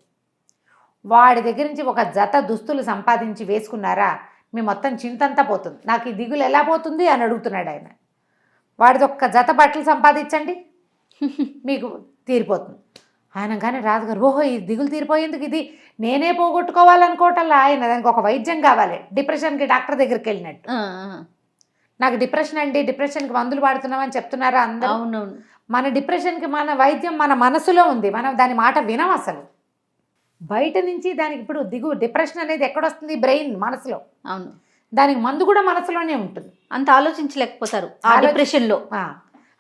వాడి దగ్గర నుంచి ఒక జత దుస్తులు సంపాదించి వేసుకున్నారా, మీ మొత్తం చింతంతా పోతుంది. నాకు ఈ దిగులు ఎలా పోతుంది అని అడుగుతున్నాడు ఆయన. వాడిది ఒక్క జత బట్టలు సంపాదించండి, మీకు తీరిపోతుంది. ఆయన కానీ రాజుగారు, ఓహో ఈ దిగులు తీరిపోయేందుకు ఇది నేనే పోగొట్టుకోవాలనుకోవటల్లా, ఆయన దానికి ఒక వైద్యం కావాలి. డిప్రెషన్కి డాక్టర్ దగ్గరికి వెళ్ళినట్టు, నాకు డిప్రెషన్ అండి, డిప్రెషన్కి మందులు వాడుతున్నామని చెప్తున్నారా అందరూ? అవునవును. మన డిప్రెషన్కి మన వైద్యం మన మనసులో ఉంది, మనం దాని మాట వినం అసలు. బయట నుంచి దానికి ఇప్పుడు డిప్రెషన్ అనేది ఎక్కడొస్తుంది? బ్రెయిన్, మనసులో. అవును, దానికి మందు కూడా మనసులోనే ఉంటుంది. అంత ఆలోచించలేకపోతారు ఆ డిప్రెషన్లో.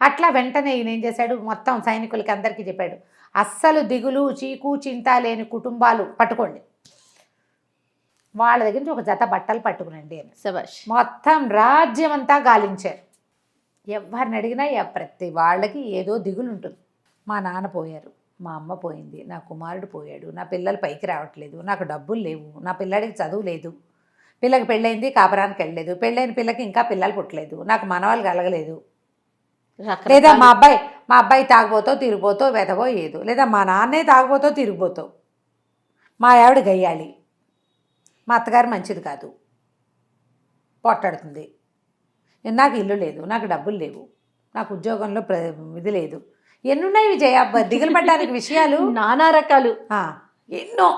అట్లా వెంటనే ఈయన ఏం చేశాడు, మొత్తం సైనికులకి అందరికీ చెప్పాడు, అస్సలు దిగులు చీకు చింత లేని కుటుంబాలు పట్టుకోండి, వాళ్ళ దగ్గర నుంచి ఒక జత బట్టలు పట్టుకునండి అని మొత్తం రాజ్యం అంతా గాలించారు. ఎవరిని అడిగినా ప్రతి వాళ్ళకి ఏదో దిగులు ఉంటుంది. మా నాన్న పోయారు, మా అమ్మ పోయింది, నా కుమారుడు పోయాడు, నా పిల్లలు పైకి రావట్లేదు, నాకు డబ్బులు లేవు, నా పిల్లాడికి చదువు లేదు, పిల్లకి పెళ్ళైంది కాపురానికి వెళ్ళలేదు, పెళ్ళైన పిల్లకి ఇంకా పిల్లలు పుట్టలేదు, నాకు మనవాళ్ళు కలగలేదు, లేదా మా అబ్బాయి తాగుబోతో తిరిగిపోతో వెదవో ఏదో, లేదా మా నాన్నే తాగుబోతో తిరిగిపోతో, మా ఆవిడ గయ్యాలి, మా అత్తగారు మంచిది కాదు, పొట్టాడుతుంది, నాకు ఇల్లు లేదు, నాకు డబ్బులు లేవు, నాకు ఉద్యోగంలో ఇది లేదు, ఎన్నున్నాయి విజయ దిగులు పడ్డానికి విషయాలు నానా రకాలు, ఎన్నో.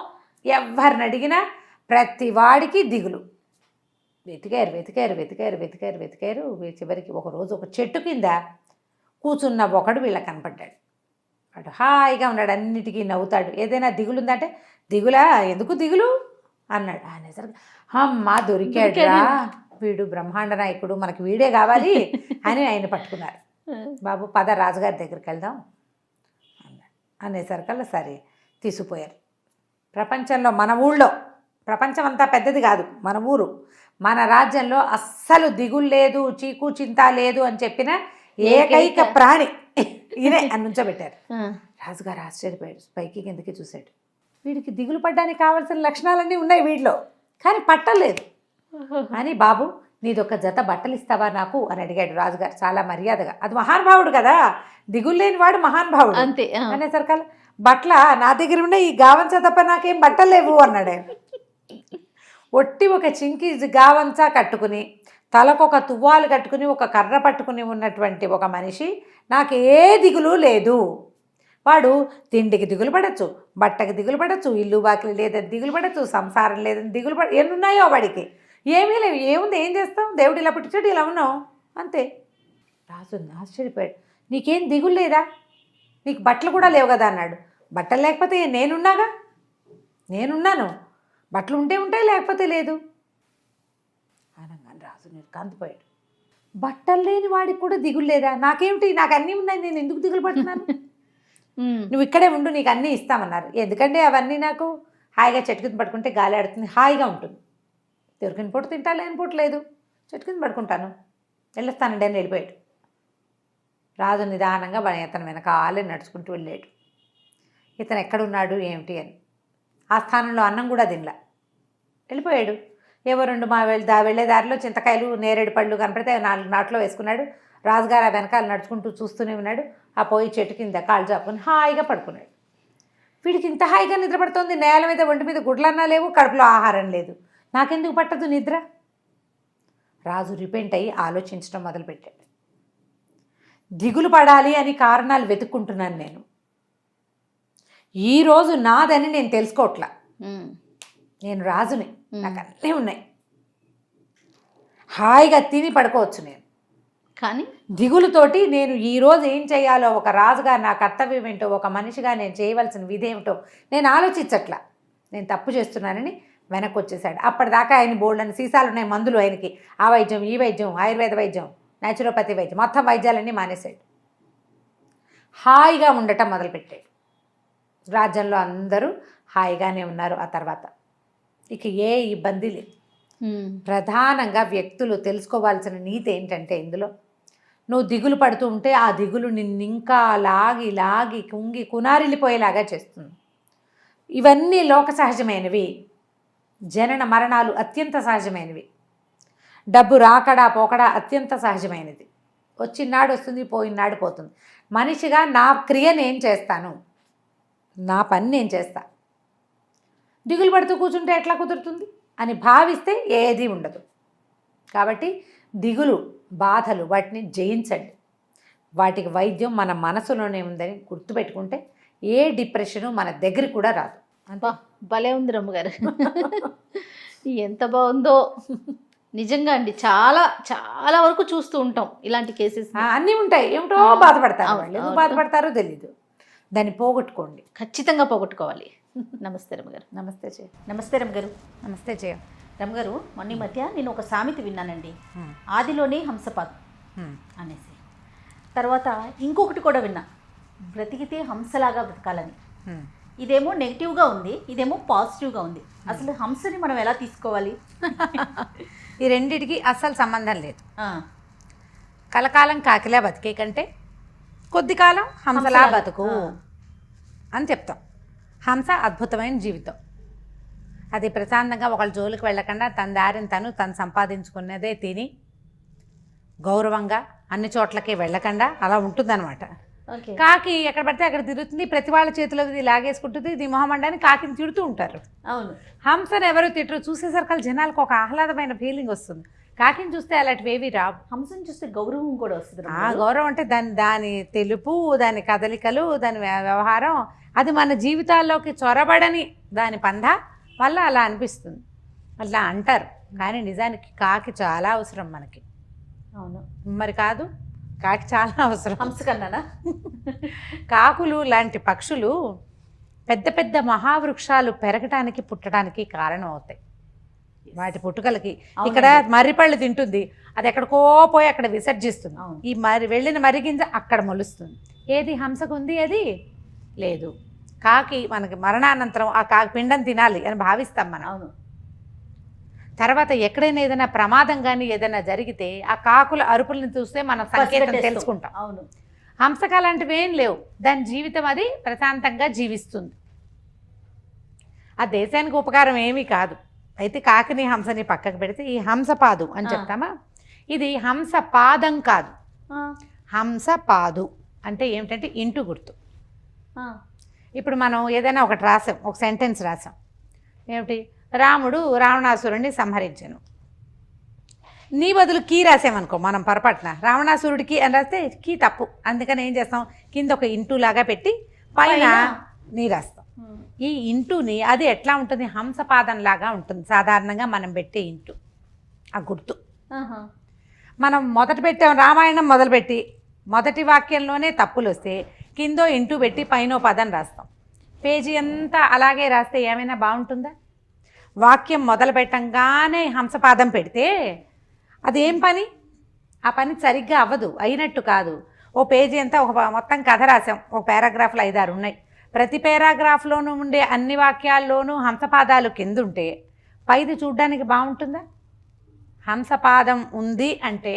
ఎవరిని అడిగినా ప్రతి వాడికి దిగులు. వెతికారు వెతికారు వెతికారు వెతికారు వెతికారు చివరికి ఒకరోజు ఒక చెట్టు కింద కూర్చున్న ఒకడు వీళ్ళకి కనపడ్డాడు. వాడు హాయిగా ఉన్నాడు, అన్నిటికీ నవ్వుతాడు. ఏదైనా దిగులు ఉందంటే, దిగులా, ఎందుకు దిగులు అన్నాడు. అనేసరికి అమ్మా దొరికాడురా, వీడు బ్రహ్మాండ నాయకుడు, మనకి వీడే కావాలి అని ఆయన పట్టుకున్నారు. బాబు పద రాజుగారి దగ్గరికి వెళ్దాం అన్నాడు. అనేసరికల్లా సరే తీసుకుపోయారు. ప్రపంచంలో మన ఊళ్ళో, ప్రపంచం అంతా పెద్దది కాదు, మన ఊరు, మన రాజ్యంలో అస్సలు దిగులు లేదు, చీకు చింత లేదు అని చెప్పిన ఏకైక ప్రాణి ఈయనే అని నుంచోబెట్టారు. రాజుగారు ఆశ్చర్యపోయాడు, పైకి కిందకి చూశాడు. వీడికి దిగులు పడ్డానికి కావాల్సిన లక్షణాలన్నీ ఉన్నాయి వీడిలో, కానీ పట్టలేదు అని, బాబు నీదొక జత బట్టలు ఇస్తావా నాకు అని అడిగాడు రాజుగారు చాలా మర్యాదగా. అది మహానుభావుడు కదా, దిగులు లేని వాడు మహానుభావుడు అంతే. అనేసరికల్లా బట్టల నా దగ్గర ఉన్న ఈ గావంచ తప్ప నాకేం బట్టలు లేవు అన్నాడు ఆయన. ఒట్టి ఒక చింకి గావంచా కట్టుకుని, తలకొక తువ్వాలు కట్టుకుని, ఒక కర్ర పట్టుకుని ఉన్నటువంటి ఒక మనిషి నాకు ఏ దిగులు లేదు. వాడు తిండికి దిగులు పడచ్చు, బట్టకి దిగులు పడచ్చు, ఇల్లు వాకిలి లేదని దిగులు పడచ్చు, సంసారం లేదని దిగులు ఎన్ని ఉన్నాయో వాడికి, ఏమీ లేవు. ఏముంది, ఏం చేస్తాం, దేవుడు ఇలా పుట్టించాడు, ఇలా ఉన్నాం అంతే. రాజు ఆశ్చర్యపోయాడు, నీకేం దిగులు లేదా, నీకు బట్టలు కూడా లేవు కదా అన్నాడు. బట్టలు లేకపోతే నేనున్నాగా, నేనున్నాను, బట్టలు ఉంటే ఉంటాయి లేకపోతే లేదు అనగానే రాజు నిర్కాంతిపోయాడు. బట్టలు లేని వాడికి కూడా దిగులు లేదా, నాకేమిటి, నాకు అన్నీ ఉన్నాయి, నేను ఎందుకు దిగులు పడుతున్నాను, నువ్వు ఇక్కడే ఉండు, నీకు అన్నీ ఇస్తామన్నారు. ఎందుకంటే అవన్నీ నాకు హాయిగా చెట్టు కింద పడుకుంటే గాలి ఆడుతుంది, హాయిగా ఉంటుంది. దొరికిన పూట తింటా, లేని పూట లేదు, చెట్టు కింద పడుకుంటాను, వెళ్ళొస్తానండి అని వెళ్ళిపోయాడు. రాజు నిదానంగా ఇతను వెనకాలే నడుచుకుంటూ వెళ్ళాడు. ఇతను ఎక్కడున్నాడు ఏమిటి అని. ఆ స్థానంలో అన్నం కూడా తినలా, వెళ్ళిపోయాడు. ఏవో 2 వెళ్ళే దారిలో చింతకాయలు, నేరేడు పళ్ళు కనపడితే 4 నాట్లో వేసుకున్నాడు. రాజుగారు ఆ వెనకాల నడుచుకుంటూ చూస్తూనే ఉన్నాడు. ఆ పోయి చెట్టు కింద కాళ్ళు చాపుకొని హాయిగా పడుకున్నాడు. వీడికి ఇంత హాయిగా నిద్ర పడుతోంది, నేల మీద ఒంటి మీద గుడ్లన్నా లేవు, కడుపులో ఆహారం లేదు, నాకెందుకు పట్టదు నిద్ర. రాజు రిపెంట్ అయ్యి ఆలోచించడం మొదలుపెట్టాడు. దిగులు పడాలి అని కారణాలు వెతుక్కుంటున్నాను నేను, ఈరోజు నాదని నేను తెలుసుకోవట్లా. నేను రాజుని, నాకు అన్నీ ఉన్నాయి, హాయిగా తిని పడుకోవచ్చు నేను, కానీ దిగులుతోటి నేను ఈరోజు ఏం చేయాలో, ఒక రాజుగా నా కర్తవ్యం ఏంటో, ఒక మనిషిగా నేను చేయవలసిన విధేమిటో నేను ఆలోచించట్లా, నేను తప్పు చేస్తున్నానని వెనక్కి వచ్చేసాడు. అప్పటిదాకా ఆయన బోల్డని సీసాలు ఉన్నాయి మందులు, ఆయనకి ఆ వైద్యం, ఈ వైద్యం, ఆయుర్వేద వైద్యం, న్యాచురోపతి వైద్యం, మొత్తం వైద్యాలన్నీ మానేశాడు. హాయిగా ఉండటం మొదలుపెట్టాడు. రాజ్యంలో అందరూ హాయిగానే ఉన్నారు. ఆ తర్వాత ఇక ఏ ఇబ్బంది లేదు. ప్రధానంగా వ్యక్తులు తెలుసుకోవాల్సిన నీతి ఏంటంటే, ఇందులో నువ్వు దిగులు పడుతూ ఉంటే ఆ దిగులు నిన్ను ఇంకా లాగి లాగి కుంగి కునారిల్లిపోయేలాగా చేస్తుంది. ఇవన్నీ లోక సహజమైనవి, జనన మరణాలు అత్యంత సహజమైనవి, డబ్బు రాకడా పోకడా అత్యంత సహజమైనది. వచ్చినాడు వస్తుంది, పోయినాడు పోతుంది. మనిషిగా నా క్రియ నేను చేస్తాను, నా పని నేను చేస్తా, దిగులు పడుతూ కూర్చుంటే ఎట్లా కుదురుతుంది అని భావిస్తే ఏది ఉండదు. కాబట్టి దిగులు, బాధలు వాటిని జయించండి. వాటికి వైద్యం మన మనసులోనే ఉందని గుర్తుపెట్టుకుంటే ఏ డిప్రెషను మన దగ్గరికి కూడా రాదు. అంతా భలే ఉంది రమ్మగారు, ఎంత బాగుందో నిజంగా అండి. చాలా చాలా వరకు చూస్తూ ఉంటాం ఇలాంటి కేసెస్, అన్నీ ఉంటాయి. ఏమిటో బాధపడతారు వాళ్ళు, ఎందుకు బాధపడతారో తెలీదు. దాన్ని పోగొట్టుకోండి, ఖచ్చితంగా పోగొట్టుకోవాలి. నమస్తే రమ్మగారు. నమస్తే నమస్తే రమ్మగారు. నమస్తే జయ. రమ్మగారు, మొన్న ఈ మధ్య నేను ఒక సామెత విన్నానండి, ఆదిలోనే హంసపాత్ అనేసి. తర్వాత ఇంకొకటి కూడా విన్నా, బ్రతికితే హంసలాగా బ్రతకాలని. ఇదేమో నెగిటివ్గా ఉంది, ఇదేమో పాజిటివ్గా ఉంది. అసలు హంసని మనం ఎలా తీసుకోవాలి? ఈ రెండిటికి అస్సలు సంబంధం లేదు. కలకాలం కాకిలా బతికే కంటే కొద్ది కాలం హంసలా బతుకు అని చెప్తాం. హంస అద్భుతమైన జీవితం, అది ప్రశాంతంగా ఒకళ్ళ జోలికి వెళ్ళకుండా తన దారిని తను సంపాదించుకున్నదే తిని గౌరవంగా అన్ని చోట్లకి వెళ్ళకుండా అలా ఉంటుందన్నమాట. కాకి ఎక్కడ పడితే అక్కడ తిరుగుతుంది, ప్రతి వాళ్ళ చేతిలో ఇది లాగేసుకుంటుంది, ఇది మొహమండాన్ని కాకిని తిడుతూ ఉంటారు. అవును, హంసను ఎవరు తిట్టరు. చూసేసరికి జనాలకు ఒక ఆహ్లాదమైన ఫీలింగ్ వస్తుంది. కాకిని చూస్తే అలాంటివి ఏవి రావు. హంసను చూస్తే గౌరవం కూడా వస్తుంది. ఆ గౌరవం అంటే దాని తెలుపు, దాని కదలికలు, దాని వ్యవహారం, అది మన జీవితాల్లోకి చొరబడని దాని పంధ వల్ల అలా అనిపిస్తుంది, అట్లా అంటారు. కానీ నిజానికి కాకి చాలా అవసరం మనకి. అవును, మరి కాదు, కాకి చాలా అవసరం హంస కన్నానా. కాకులు లాంటి పక్షులు పెద్ద పెద్ద మహావృక్షాలు పెరగటానికి పుట్టడానికి కారణం అవుతాయి. వాటి పుట్టుకలకి ఇక్కడ మర్రిపళ్ళు తింటుంది, అది ఎక్కడికో పోయి అక్కడ విసర్జిస్తుంది. ఈ వెళ్ళిన మరిగింజ అక్కడ మొలుస్తుంది. ఏది హంసకు ఉంది? అది లేదు. కాకి మనకి మరణానంతరం ఆ కాకి పిండం తినాలి అని భావిస్తాం మనం. అవును, తర్వాత ఎక్కడైనా ఏదైనా ప్రమాదం కానీ ఏదైనా జరిగితే ఆ కాకుల అరుపులను చూస్తే మనం సంకేతం పసిగట్టేస్తాం. తెలుసుకుంటాం. అవును. హంసక అలాంటివి ఏం లేవు. దాని జీవితం అది ప్రశాంతంగా జీవిస్తుంది. ఆ దేశానికి ఉపకారం ఏమీ కాదు. అయితే కాకిని హంసని పక్కకు పెడితే ఈ హంసపాదు అని చెప్తామా, ఇది హంసపాదం కాదు, ఆ, హంసపాదు అంటే ఏమిటంటే ఇంటు గుర్తు. ఆ, ఇప్పుడు మనం ఏదైనా ఒకటి రాసాం, ఒక సెంటెన్స్ రాసాం, ఏమిటి, రాముడు రావణాసురుడిని సంహరించాను. నీ బదులు కీ రాసామనుకో మనం పొరపాటున, రావణాసురుడికి అని రాస్తే కీ తప్పు. అందుకని ఏం చేస్తాం, కింద ఒక ఇంటూ లాగా పెట్టి పైన నీ రాస్తాం. ఉమ్, ఈ ఇంటూని అది ఎట్లా ఉంటుంది, హంసపాదం లాగా ఉంటుంది సాధారణంగా మనం పెట్టే ఇంటూ, ఆ గుర్తు. ఆహా. మనం మొదట పెట్టాం, రామాయణం మొదలుపెట్టి మొదటి వాక్యంలోనే తప్పులు వస్తే కిందో ఇంటూ పెట్టి పైన పదం రాస్తాం. పేజీ అంతా అలాగే రాస్తే ఏమైనా బాగుంటుందా? వాక్యం మొదలు పెట్టంగానే హంసపాదం పెడితే అదేం పని? ఆ పని సరిగ్గా అవ్వదు, అయినట్టు కాదు. ఓ పేజీ అంతా ఒక మొత్తం కథ రాసాం, ఒక పారాగ్రాఫ్లు 5-6 ఉన్నాయి. ప్రతి పారాగ్రాఫ్లోనూ ఉండే అన్ని వాక్యాల్లోనూ హంసపాదాలు కింద ఉంటే పైది చూడ్డానికి బాగుంటుందా? హంసపాదం ఉంది అంటే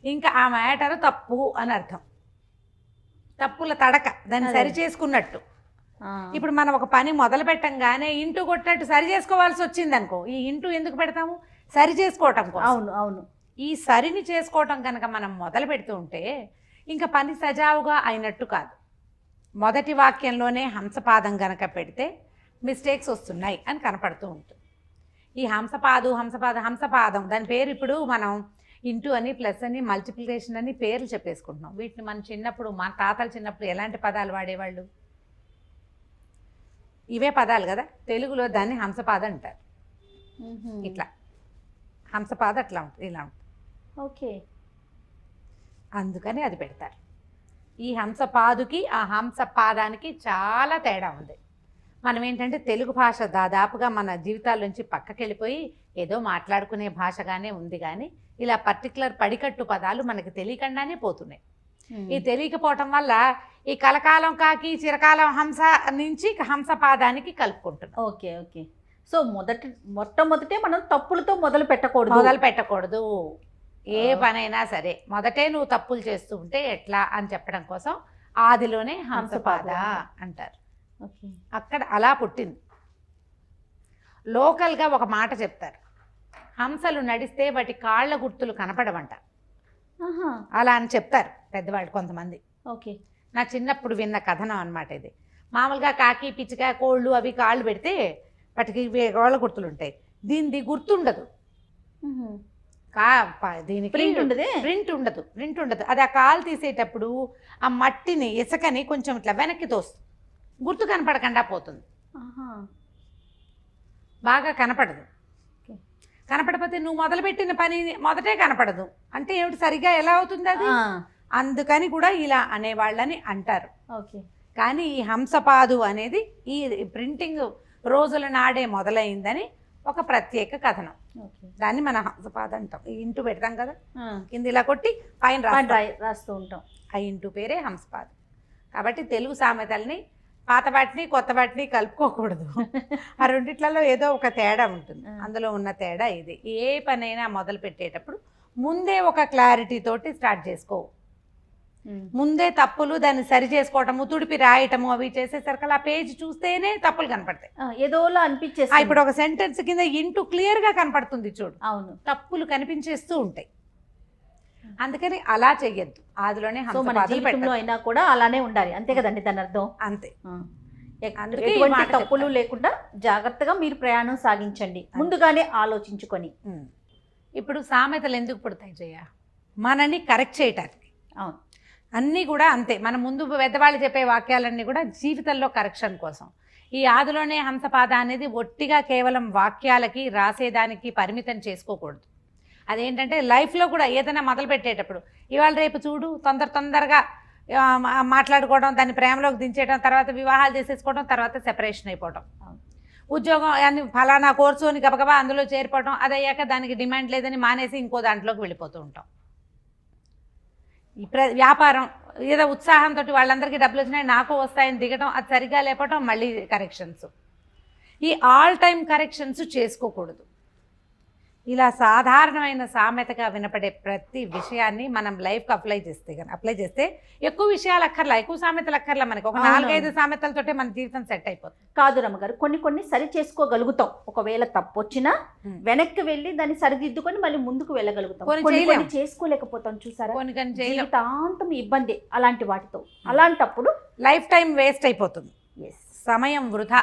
ఇంకా ఆ మ్యాటర్ తప్పు అని అర్థం. తప్పుల తడక, దాన్ని సరి చేసుకున్నట్టు. ఇప్పుడు మనం ఒక పని మొదలు పెట్టంగానే ఇంటూ కొట్టినట్టు సరి చేసుకోవాల్సి వచ్చింది అనుకో, ఈ ఇంటూ ఎందుకు పెడతాము? సరి చేసుకోవటం కోసం. అవును అవును. ఈ సరిని చేసుకోవటం కనుక మనం మొదలు పెడుతూ ఉంటే ఇంకా పని సజావుగా అయినట్టు కాదు. మొదటి వాక్యంలోనే హంసపాదం కనుక పెడితే మిస్టేక్స్ వస్తున్నాయి అని కనపడుతూ ఉంటుంది. ఈ హంసపాదం దాని పేరు ఇప్పుడు మనం ఇంటూ అని, ప్లస్ అని, మల్టిప్లికేషన్ అని పేర్లు చెప్పేసుకుంటున్నాం. వీటిని మన చిన్నప్పుడు, మన తాతలు చిన్నప్పుడు ఎలాంటి పదాలు వాడేవాళ్ళు? ఇవే పదాలు కదా. తెలుగులో దాన్ని హంసపాద అంటారు. ఇట్లా హంసపాద అట్లా ఉంటుంది, ఇలా ఉంటుంది. ఓకే. అందుకని అది పెడతారు. ఈ హంసపాదుకి ఆ హంసపాదానికి చాలా తేడా ఉంది. మనం ఏంటంటే తెలుగు భాష దాదాపుగా మన జీవితాల నుంచి పక్కకి వెళ్ళిపోయి ఏదో మాట్లాడుకునే భాషగానే ఉంది, కానీ ఇలా పర్టికులర్ పడికట్టు పదాలు మనకి తెలియకుండానే పోతున్నాయి. ఈ తెలియకపోవటం వల్ల ఈ కలకాలం కాకి చిరకాలం హంస నుంచి హంసపాదానికి కలుపుకుంటున్నాం. Okay okay. సో మొట్టమొదటే మనం తప్పులతో మొదలు పెట్టకూడదు. ఏ పనైనా సరే మొదటే నువ్వు తప్పులు చేస్తూ ఉంటే ఎట్లా అని చెప్పడం కోసం ఆదిలోనే హంసపాద అంటారు. అక్కడ అలా పుట్టింది. లోకల్గా ఒక మాట చెప్తారు, హంసలు నడిస్తే వాటి కాళ్ళ గుర్తులు కనపడవంట. అలా అని చెప్తారు పెద్దవాళ్ళు కొంతమంది. ఓకే. నా చిన్నప్పుడు విన్న కథనం అన్నమాట ఇది. మామూలుగా కాకి, పిచ్చిక, కోళ్ళు అవి కాళ్ళు పెడితే వాటికి కాళ్ళ గుర్తులు ఉంటాయి. దీనిది గుర్తుండదు. దీనికి ప్రింట్ ఉండదు. అది ఆ కాలు తీసేటప్పుడు ఆ మట్టిని, ఇసుకని కొంచెం ఇట్లా వెనక్కి తోస్తుంది, గుర్తు కనపడకుండా పోతుంది. బాగా కనపడదు. కనపడకపోతే నువ్వు మొదలుపెట్టిన పని మొదటే కనపడదు అంటే ఏమిటి, సరిగ్గా ఎలా అవుతుంది అది? అందుకని కూడా ఇలా అనేవాళ్ళని అంటారు. ఓకే. కానీ ఈ హంసపాదు అనేది ఈ ప్రింటింగ్ రోజుల నాడే మొదలైందని ఒక ప్రత్యేక కథనం. దాన్ని మనం హంసపాద అంటాం. ఈ ఇంటూ పెడతాం కదా, కింద ఇలా కొట్టి పైన రాస్తూ ఉంటాం. ఆ ఇంటూ పేరే హంసపాద. కాబట్టి తెలుగు సామెతల్ని పాత వాటిని కొత్త వాటిని కలుపుకోకూడదు. ఆ రెండిట్లలో ఏదో ఒక తేడా ఉంటుంది. అందులో ఉన్న తేడా ఇది. ఏ పనైనా మొదలు పెట్టేటప్పుడు ముందే ఒక క్లారిటీ తోటి స్టార్ట్ చేసుకో. ముందే తప్పులు దాన్ని సరి చేసుకోవటము, తుడిపి రాయటము అవి చేసేసరికి ఆ పేజ్ చూస్తేనే తప్పులు కనపడతాయి. ఏదోలా అనిపించేసి ఇప్పుడు ఒక సెంటెన్స్ కింద ఇంటూ క్లియర్ గా కనపడుతుంది చూడు. అవును, తప్పులు కనిపించేస్తూ ఉంటాయి. అందుకని అలా చెయ్యొద్దు. ఆదిలోనే జీవితంలో అయినా కూడా అలానే ఉండాలి, అంతే కదండి దాని అర్థం. అంతే. ఎటువంటి తప్పులు లేకుండా జాగ్రత్తగా మీరు ప్రయాణం సాగించండి, ముందుగానే ఆలోచించుకొని. ఇప్పుడు సామెతలు ఎందుకు పుడతాయి జయ? మనని కరెక్ట్ చేయటానికి. అవును, అన్నీ కూడా అంతే. మన ముందు పెద్దవాళ్ళు చెప్పే వాక్యాలన్నీ కూడా జీవితంలో కరెక్షన్ కోసం. ఈ ఆదిలోనే హంసపాద అనేది ఒట్టిగా కేవలం వాక్యాలకి రాసేదానికి పరిమితం చేసుకోకూడదు. అదేంటంటే లైఫ్లో కూడా ఏదైనా మొదలు పెట్టేటప్పుడు ఇవాళ రేపు చూడు, తొందరగా మాట్లాడుకోవడం, దాన్ని ప్రేమలోకి దించేయడం, తర్వాత వివాహాలు చేసేసుకోవడం, తర్వాత సెపరేషన్ అయిపోవడం, ఉద్యోగం అని ఫలానా కోర్సు అని గబగబా అందులో చేరిపోవడం, అది అయ్యాక దానికి డిమాండ్ లేదని మానేసి ఇంకో దాంట్లోకి వెళ్ళిపోతూ ఉంటాం. వ్యాపారం ఏదో ఉత్సాహంతో వాళ్ళందరికీ డబ్బులు వచ్చినాయి నాకు వస్తాయని దిగడం, అది సరిగ్గా లేకపోవడం, మళ్ళీ కరెక్షన్స్. ఈ ఆల్ టైమ్ కరెక్షన్స్ చేసుకోకూడదు. ఇలా సాధారణమైన సామెతగా వినపడే ప్రతి విషయాన్ని మనం లైఫ్కి అప్లై చేస్తే ఎక్కువ విషయాలు అక్కర్లా, ఎక్కువ సామెతలు అక్కర్లా, మనకి ఒక 4-5 సామెతలతోటే మన జీవితం సెట్ అయిపోతుంది. కాదు రమ్మగారు, కొన్ని సరి చేసుకోగలుగుతాం. ఒకవేళ తప్పు వచ్చినా వెనక్కి వెళ్ళి దాన్ని సరిదిద్దుకొని మళ్ళీ ముందుకు వెళ్ళగలుగుతాం. కొన్ని చేసుకోలేకపోతాం చూసారా, కొన్ని జీవితాంతం ఇబ్బంది అలాంటి వాటితో. అలాంటప్పుడు లైఫ్ టైం వేస్ట్ అయిపోతుంది, సమయం వృధా.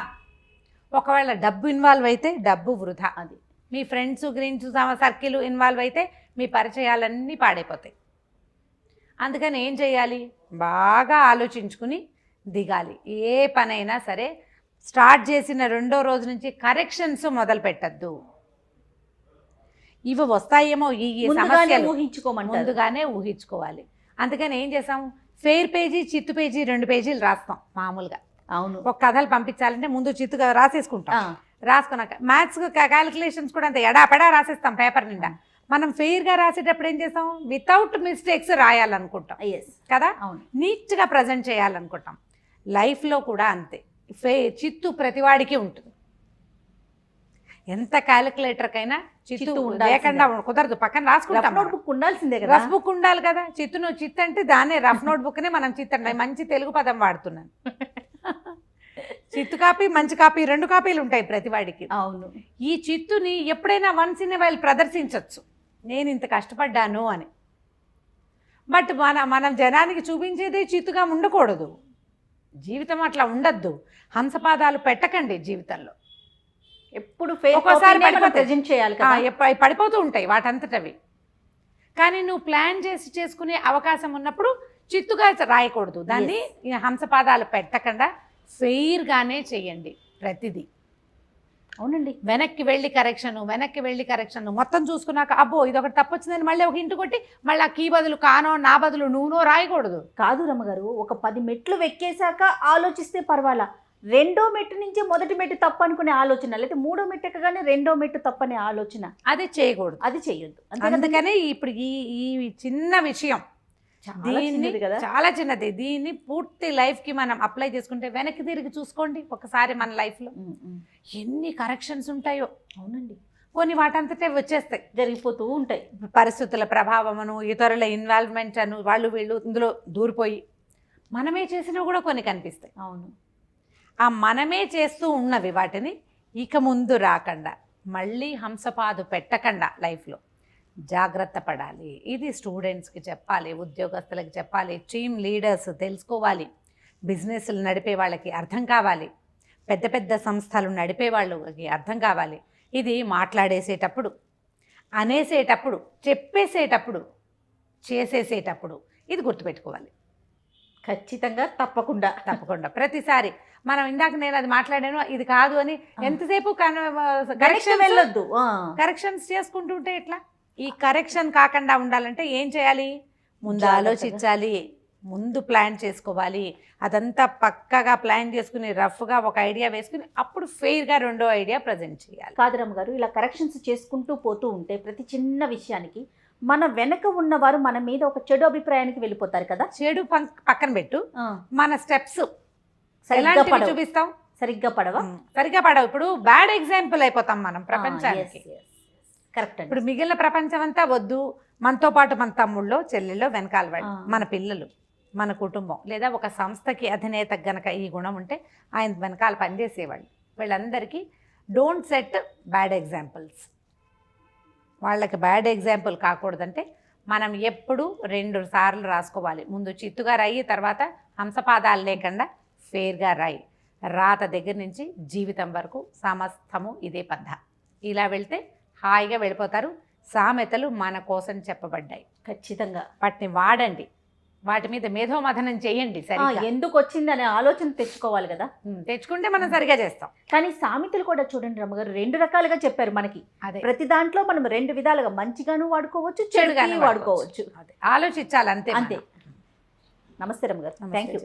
ఒకవేళ డబ్బు ఇన్వాల్వ్ అయితే డబ్బు వృధా. అది మీ ఫ్రెండ్స్ సర్కిల్ ఇన్వాల్వ్ అయితే మీ పరిచయాలన్నీ పాడైపోతాయి. అందుకని ఏం చేయాలి, బాగా ఆలోచించుకుని దిగాలి. ఏ పనైనా సరే స్టార్ట్ చేసిన 2వ రోజు నుంచి కరెక్షన్స్ మొదలు పెట్టద్దు. ఇవి వస్తాయేమో ఈ సమస్యలు ముందుగానే ఊహించుకోవాలి. అందుకని ఏం చేసాం, ఫెయిర్ పేజీ చిత్తు పేజీ 2 పేజీలు రాస్తాం మామూలుగా. అవును, ఒక కథలు పంపించాలంటే ముందు చిత్తుగా రాసేసుకుంటాం. రాసుకున్నాక మ్యాథ్స్ క్యాలిక్యులేషన్స్ కూడా అంతే ఎడాపెడా రాసేస్తాం పేపర్ నిండా. మనం ఫెయిర్గా రాసేటప్పుడు ఏం చేస్తాం, వితౌట్ మిస్టేక్స్ రాయాలనుకుంటాం కదా, నీట్గా ప్రజెంట్ చేయాలనుకుంటాం. లైఫ్లో కూడా అంతే, చిత్తు ప్రతివాడికి ఉంటుంది. ఎంత క్యాలిక్యులేటర్కైనా చిత్తు లేకుండా కుదరదు, పక్కన రాసుకుంటాం. నోట్బుక్ ఉండాల్సిందే కదా, రఫ్ బుక్ ఉండాలి కదా. చిత్తు అంటే దానే రఫ్ నోట్బుక్నే మనం చిత్తండి. మంచి తెలుగు పదం వాడుతున్నాను. చిత్తు కాపీ మంచి కాపీ 2 కాపీలు ఉంటాయి ప్రతివాడికి. అవును, ఈ చిత్తుని ఎప్పుడైనా వన్స్ ఇన్ వైల్ ప్రదర్శించవచ్చు, నేను ఇంత కష్టపడ్డాను అని. బట్ మనం జనానికి చూపించేది చిత్తుగా ఉండకూడదు. జీవితం అట్లా ఉండద్దు. హంసపాదాలు పెట్టకండి జీవితంలో. ఎప్పుడు ఒక్కోసారి పడిపోతూ ఉంటాయి వాటంతటవి. కానీ నువ్వు ప్లాన్ చేసి చేసుకునే అవకాశం ఉన్నప్పుడు చిత్తుగా రాయకూడదు. దాన్ని హంసపాదాలు పెట్టకుండా ఫెయిర్గానే చెయ్యండి ప్రతిదీ. అవునండి, వెనక్కి వెళ్ళి కరెక్షన్ మొత్తం చూసుకున్నాక అబ్బో ఇదొకటి తప్పొచ్చిందని మళ్ళీ ఒక ఇంటి కొట్టి మళ్ళీ ఆ కీ బదులు కానో నా బదులు నువ్వునో రాయకూడదు. కాదు రమ్మగారు, ఒక 10 మెట్లు వెక్కేశాక ఆలోచిస్తే పర్వాలా, 2వ మెట్టు నుంచి మొదటి మెట్టు తప్పు అనుకునే ఆలోచన, లేదా 3వ మెట్టు ఎక్కగానే 2వ మెట్టు తప్పనే ఆలోచన, అది చేయకూడదు, అది చేయొద్దు. అందుకనే ఇప్పుడు ఈ చిన్న విషయం చాలా చిన్నది, దీన్ని పూర్తి లైఫ్కి మనం అప్లై చేసుకుంటే వెనక్కి తిరిగి చూసుకోండి ఒకసారి మన లైఫ్లో ఎన్ని కరెక్షన్స్ ఉంటాయో. అవునండి, కొన్ని వాటంతటే వచ్చేస్తాయి, జరిగిపోతూ ఉంటాయి. పరిస్థితుల ప్రభావమును, ఇతరుల ఇన్వాల్వ్మెంట్ అను, వాళ్ళు వీళ్ళు ఇందులో దూరిపోయి మనమే చేసినవి కూడా కొన్ని కనిపిస్తాయి. అవును, ఆ మనమే చేస్తూ ఉన్నవి వాటిని ఇక ముందు రాకుండా మళ్ళీ హంసపాదు పెట్టకుండా లైఫ్లో జాగ్రత్త పడాలి. ఇది స్టూడెంట్స్కి చెప్పాలి, ఉద్యోగస్తులకి చెప్పాలి, టీమ్ లీడర్స్ తెలుసుకోవాలి, బిజినెస్లు నడిపే వాళ్ళకి అర్థం కావాలి, పెద్ద పెద్ద సంస్థలు నడిపే వాళ్ళకి అర్థం కావాలి. ఇది మాట్లాడేసేటప్పుడు, అనేసేటప్పుడు, చెప్పేసేటప్పుడు, చేసేసేటప్పుడు ఇది గుర్తుపెట్టుకోవాలి. ఖచ్చితంగా, తప్పకుండా ప్రతిసారి మనం ఇందాక నేను అది మాట్లాడాను ఇది కాదు అని ఎంతసేపు కరెక్షన్స్ చేసుకుంటుంటే ఎట్లా? ఈ కరెక్షన్ కాకుండా ఉండాలంటే ఏం చేయాలి, ముందు ఆలోచించాలి, ముందు ప్లాన్ చేసుకోవాలి. అదంతా పక్కగా ప్లాన్ చేసుకుని రఫ్గా ఒక ఐడియా వేసుకుని అప్పుడు ఫెయిర్గా 2వ ఐడియా ప్రజెంట్ చేయాలి. కాదురమ్మ గారు, ఇలా కరెక్షన్స్ చేసుకుంటూ పోతూ ఉంటే ప్రతి చిన్న విషయానికి మన వెనక ఉన్నవారు మన మీద ఒక చెడు అభిప్రాయానికి వెళ్ళిపోతారు కదా. చెడు పక్కన పెట్టు, మన స్టెప్స్ చూపిస్తాం సరిగ్గా పడవా? సరిగ్గా పడవు. ఇప్పుడు బ్యాడ్ ఎగ్జాంపుల్ అయిపోతాం మనం ప్రపంచానికి. కరెక్ట్. ఇప్పుడు మిగిలిన ప్రపంచం అంతా వద్దు, మనతో పాటు మన తమ్ముళ్ళో చెల్లెళ్ళో వెనకాల వాడు, మన పిల్లలు, మన కుటుంబం, లేదా ఒక సంస్థకి అధినేత గనక ఈ గుణం ఉంటే ఆయన వెనకాల పనిచేసేవాళ్ళు. వీళ్ళందరికీ డోంట్ సెట్ బ్యాడ్ ఎగ్జాంపుల్స్. వాళ్ళకి బ్యాడ్ ఎగ్జాంపుల్ కాకూడదంటే మనం ఎప్పుడు 2 సార్లు రాసుకోవాలి. ముందు చిత్తుగా రాయి, తర్వాత హంసపాదాలు లేకుండా ఫెయిర్గా రాయి. రాత దగ్గర నుంచి జీవితం వరకు సమస్తము ఇదే పద్ధ. ఇలా వెళ్తే హాయిగా వెళ్ళిపోతారు. సామెతలు మన కోసం చెప్పబడ్డాయి, ఖచ్చితంగా వాటిని వాడండి, వాటి మీద మేధోమథనం చేయండి. సరిగ్గా ఎందుకు వచ్చింది అనే ఆలోచన తెచ్చుకోవాలి కదా, తెచ్చుకుంటే మనం సరిగా చేస్తాం. కానీ సామెతలు కూడా చూడండి రమ్మగారు, 2 రకాలుగా చెప్పారు మనకి. అదే, ప్రతి దాంట్లో మనం 2 విధాలుగా మంచిగాను వాడుకోవచ్చు, చెడుగాను వాడుకోవచ్చు. ఆలోచించాలి అంతే. నమస్తే రమ్మగారు, థ్యాంక్ యూ.